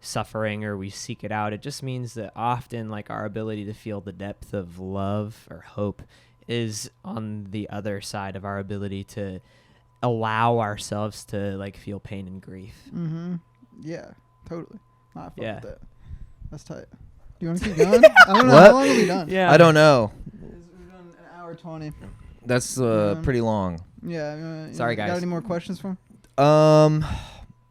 suffering or we seek it out. It just means that often like our ability to feel the depth of love or hope is on the other side of our ability to allow ourselves to like feel pain and grief. Mm-hmm. Yeah, totally. I fuck Yeah. with that. That's tight. Do you want to keep going? I don't know. How long are we done? Yeah. I don't know. We've done an hour 20. That's pretty long. Yeah. Sorry, guys. Got any more questions for him?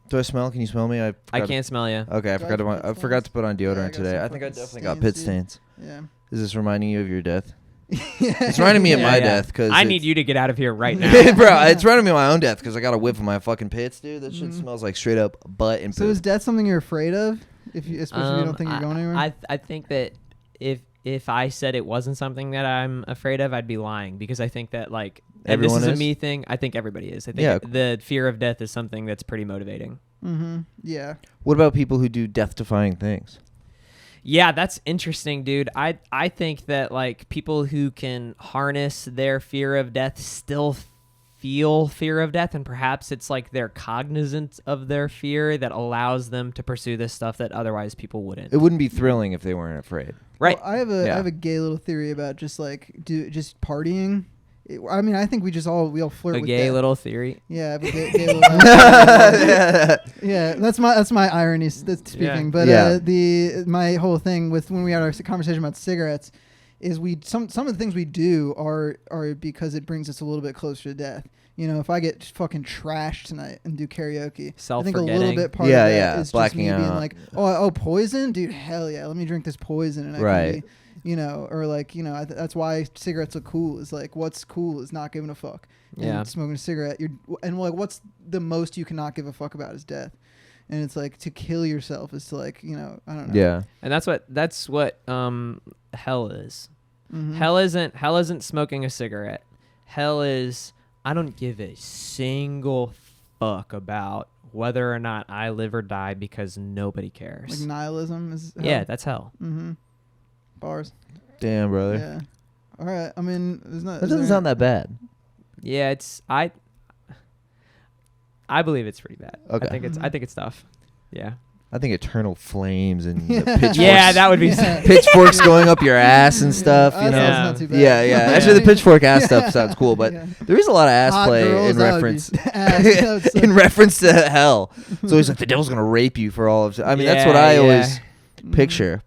Do I smell? Can you smell me? I can't smell you. Okay, I Got forgot to put on deodorant Yeah, I got today. some I think I fucking definitely got stains, pit dude. stains. Yeah. Is this reminding you of your death? Yeah. It's reminding me of Yeah, my yeah. death because I need you to get out of here right now. bro. It's reminding me of my own death because I got a whiff of my fucking pits, dude. That shit Mhm. smells like straight up butt and So poop. is death something you're afraid of? Especially if you don't think you're going anywhere? I think that if I said it wasn't something that I'm afraid of, I'd be lying, because I think that like and this Everyone is a is? me thing. I think everybody is. I think Yeah. the fear of death is something that's pretty motivating. Mm-hmm. Yeah. What about people who do death-defying things? Yeah, that's interesting, dude. I think that like people who can harness their fear of death still feel fear of death, and perhaps it's like they're cognizant of their fear that allows them to pursue this stuff that otherwise people wouldn't. It wouldn't be thrilling if they weren't afraid. Right. Well, I have a gay little theory about just partying. I mean, I think we all flirt A with gay death. little theory. Yeah, I have a gay little. Yeah, that's my irony that's speaking. Yeah. But my whole thing with when we had our conversation about cigarettes is some of the things we do are because it brings us a little bit closer to death. You know, if I get fucking trashed tonight and do karaoke, I think a little bit part of that is just me being like, oh, poison, dude, hell yeah, let me drink this poison, and I can be, you know, or like, you know, that's why cigarettes look cool. Is like, what's cool is not giving a fuck. Yeah. And smoking a cigarette, and like, what's the most you cannot give a fuck about is death. And it's like to kill yourself is to like, you know, I don't know. Yeah. And that's what hell is. Mm-hmm. Hell isn't smoking a cigarette. Hell is I don't give a single fuck about whether or not I live or die because nobody cares. Like nihilism is. Hell. Yeah, that's hell. Mm-hmm. Bars. Damn, brother. Yeah. All right. I mean, That doesn't sound that bad. Yeah, I believe it's pretty bad. Okay. I think it's tough. Yeah. I think eternal flames and Yeah. the pitchforks. Yeah, that would be Yeah. pitchforks going up your ass and stuff. You That know. sounds not too bad. Yeah, yeah. Actually, the pitchfork ass stuff sounds cool, but Yeah. there is a lot of ass Hot play girls, in that would be reference ass. That would suck. in reference to hell. So he's like, the devil's gonna rape you for all of. I mean, that's what I always Mhm. picture.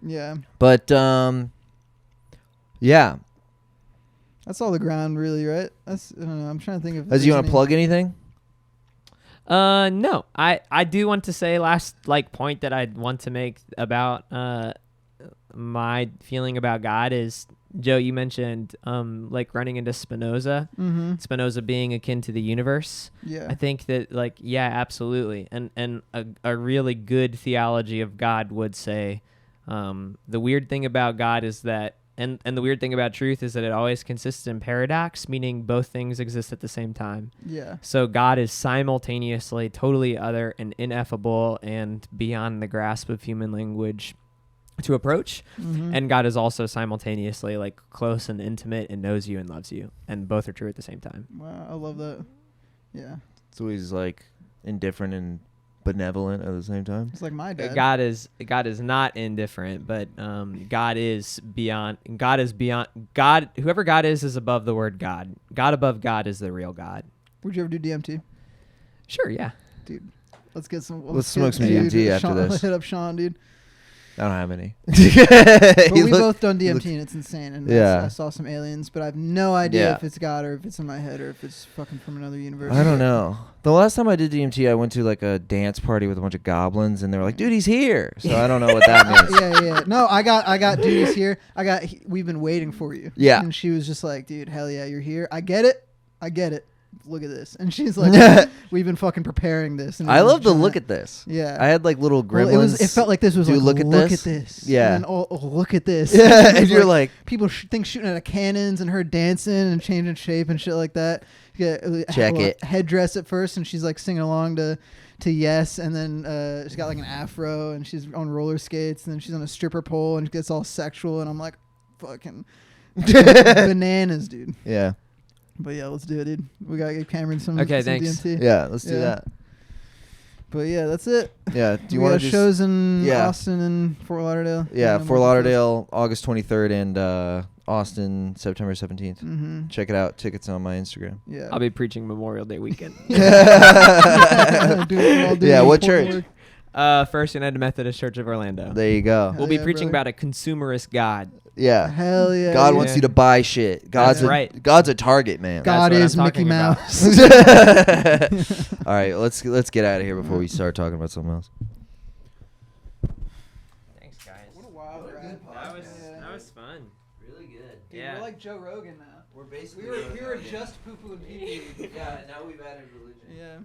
Yeah. But yeah. That's all the ground, really, right? I don't know. I'm trying to think of. As you want to plug anything? No. I do want to say last point that I'd want to make about my feeling about God is, Joe, you mentioned running into Spinoza. Mm-hmm. Spinoza being akin to the universe. Yeah. I think that yeah, absolutely. And a really good theology of God would say the weird thing about God is that and the weird thing about truth is that it always consists in paradox, meaning both things exist at the same time. Yeah. So God is simultaneously totally other and ineffable and beyond the grasp of human language to approach. Mm-hmm. And God is also simultaneously close and intimate and knows you and loves you. And both are true at the same time. Wow, I love that. Yeah. So he's indifferent and benevolent at the same time. It's like my dad. God is not indifferent, but God is beyond. Whoever God is above the word God. God above God is the real God. Would you ever do DMT? Sure, yeah. Dude, let's get some. Let's smoke some DMT after Sean, this. Hit up Sean, dude. I don't have any. But we both done DMT and it's insane. And I saw some aliens, but I have no idea if it's God or if it's in my head or if it's fucking from another universe. I don't know. The last time I did DMT, I went to like a dance party with a bunch of goblins, and they were like, "Dude, he's here." So I don't know what that means. Yeah. No, I got dude, he's here. We've been waiting for you. Yeah. And she was just like, "Dude, hell yeah, you're here. I get it. Look at this." And she's like, "We've been fucking preparing this." And I love to look at this. Yeah. I had like little gremlins. It felt like this was Dude, like, look at this. Yeah. And then, look at this. Yeah. And you're like people think shooting out of cannons and her dancing and changing shape and shit like that. Check it. Headdress at first, and she's like singing along to Yes, and then she's got like an afro and she's on roller skates, and then she's on a stripper pole and gets all sexual, and I'm like, fucking bananas, dude. Yeah. But yeah, let's do it, dude. We gotta get Cameron some thanks. DMT. Yeah, let's do that. But yeah, that's it. Yeah. Do you want to shows in Austin and Fort Lauderdale? Yeah, Fort Lauderdale, August 23rd, and Austin, September 17th. Mm-hmm. Check it out. Tickets on my Instagram. Yeah. I'll be preaching Memorial Day weekend. What church? First United Methodist Church of Orlando. There you go. We'll be preaching about a consumerist God. Yeah. Hell yeah. God wants you to buy shit. God's right. God's a target, man. God is Mickey Mouse. All right, let's get out of here before we start talking about something else. Thanks, guys. What a wild ride. That was fun. Really good. Dude, Yeah. we're like Joe Rogan now. We're basically we were just poo-poo and pee-pee. Yeah, now we've added religion. Yeah.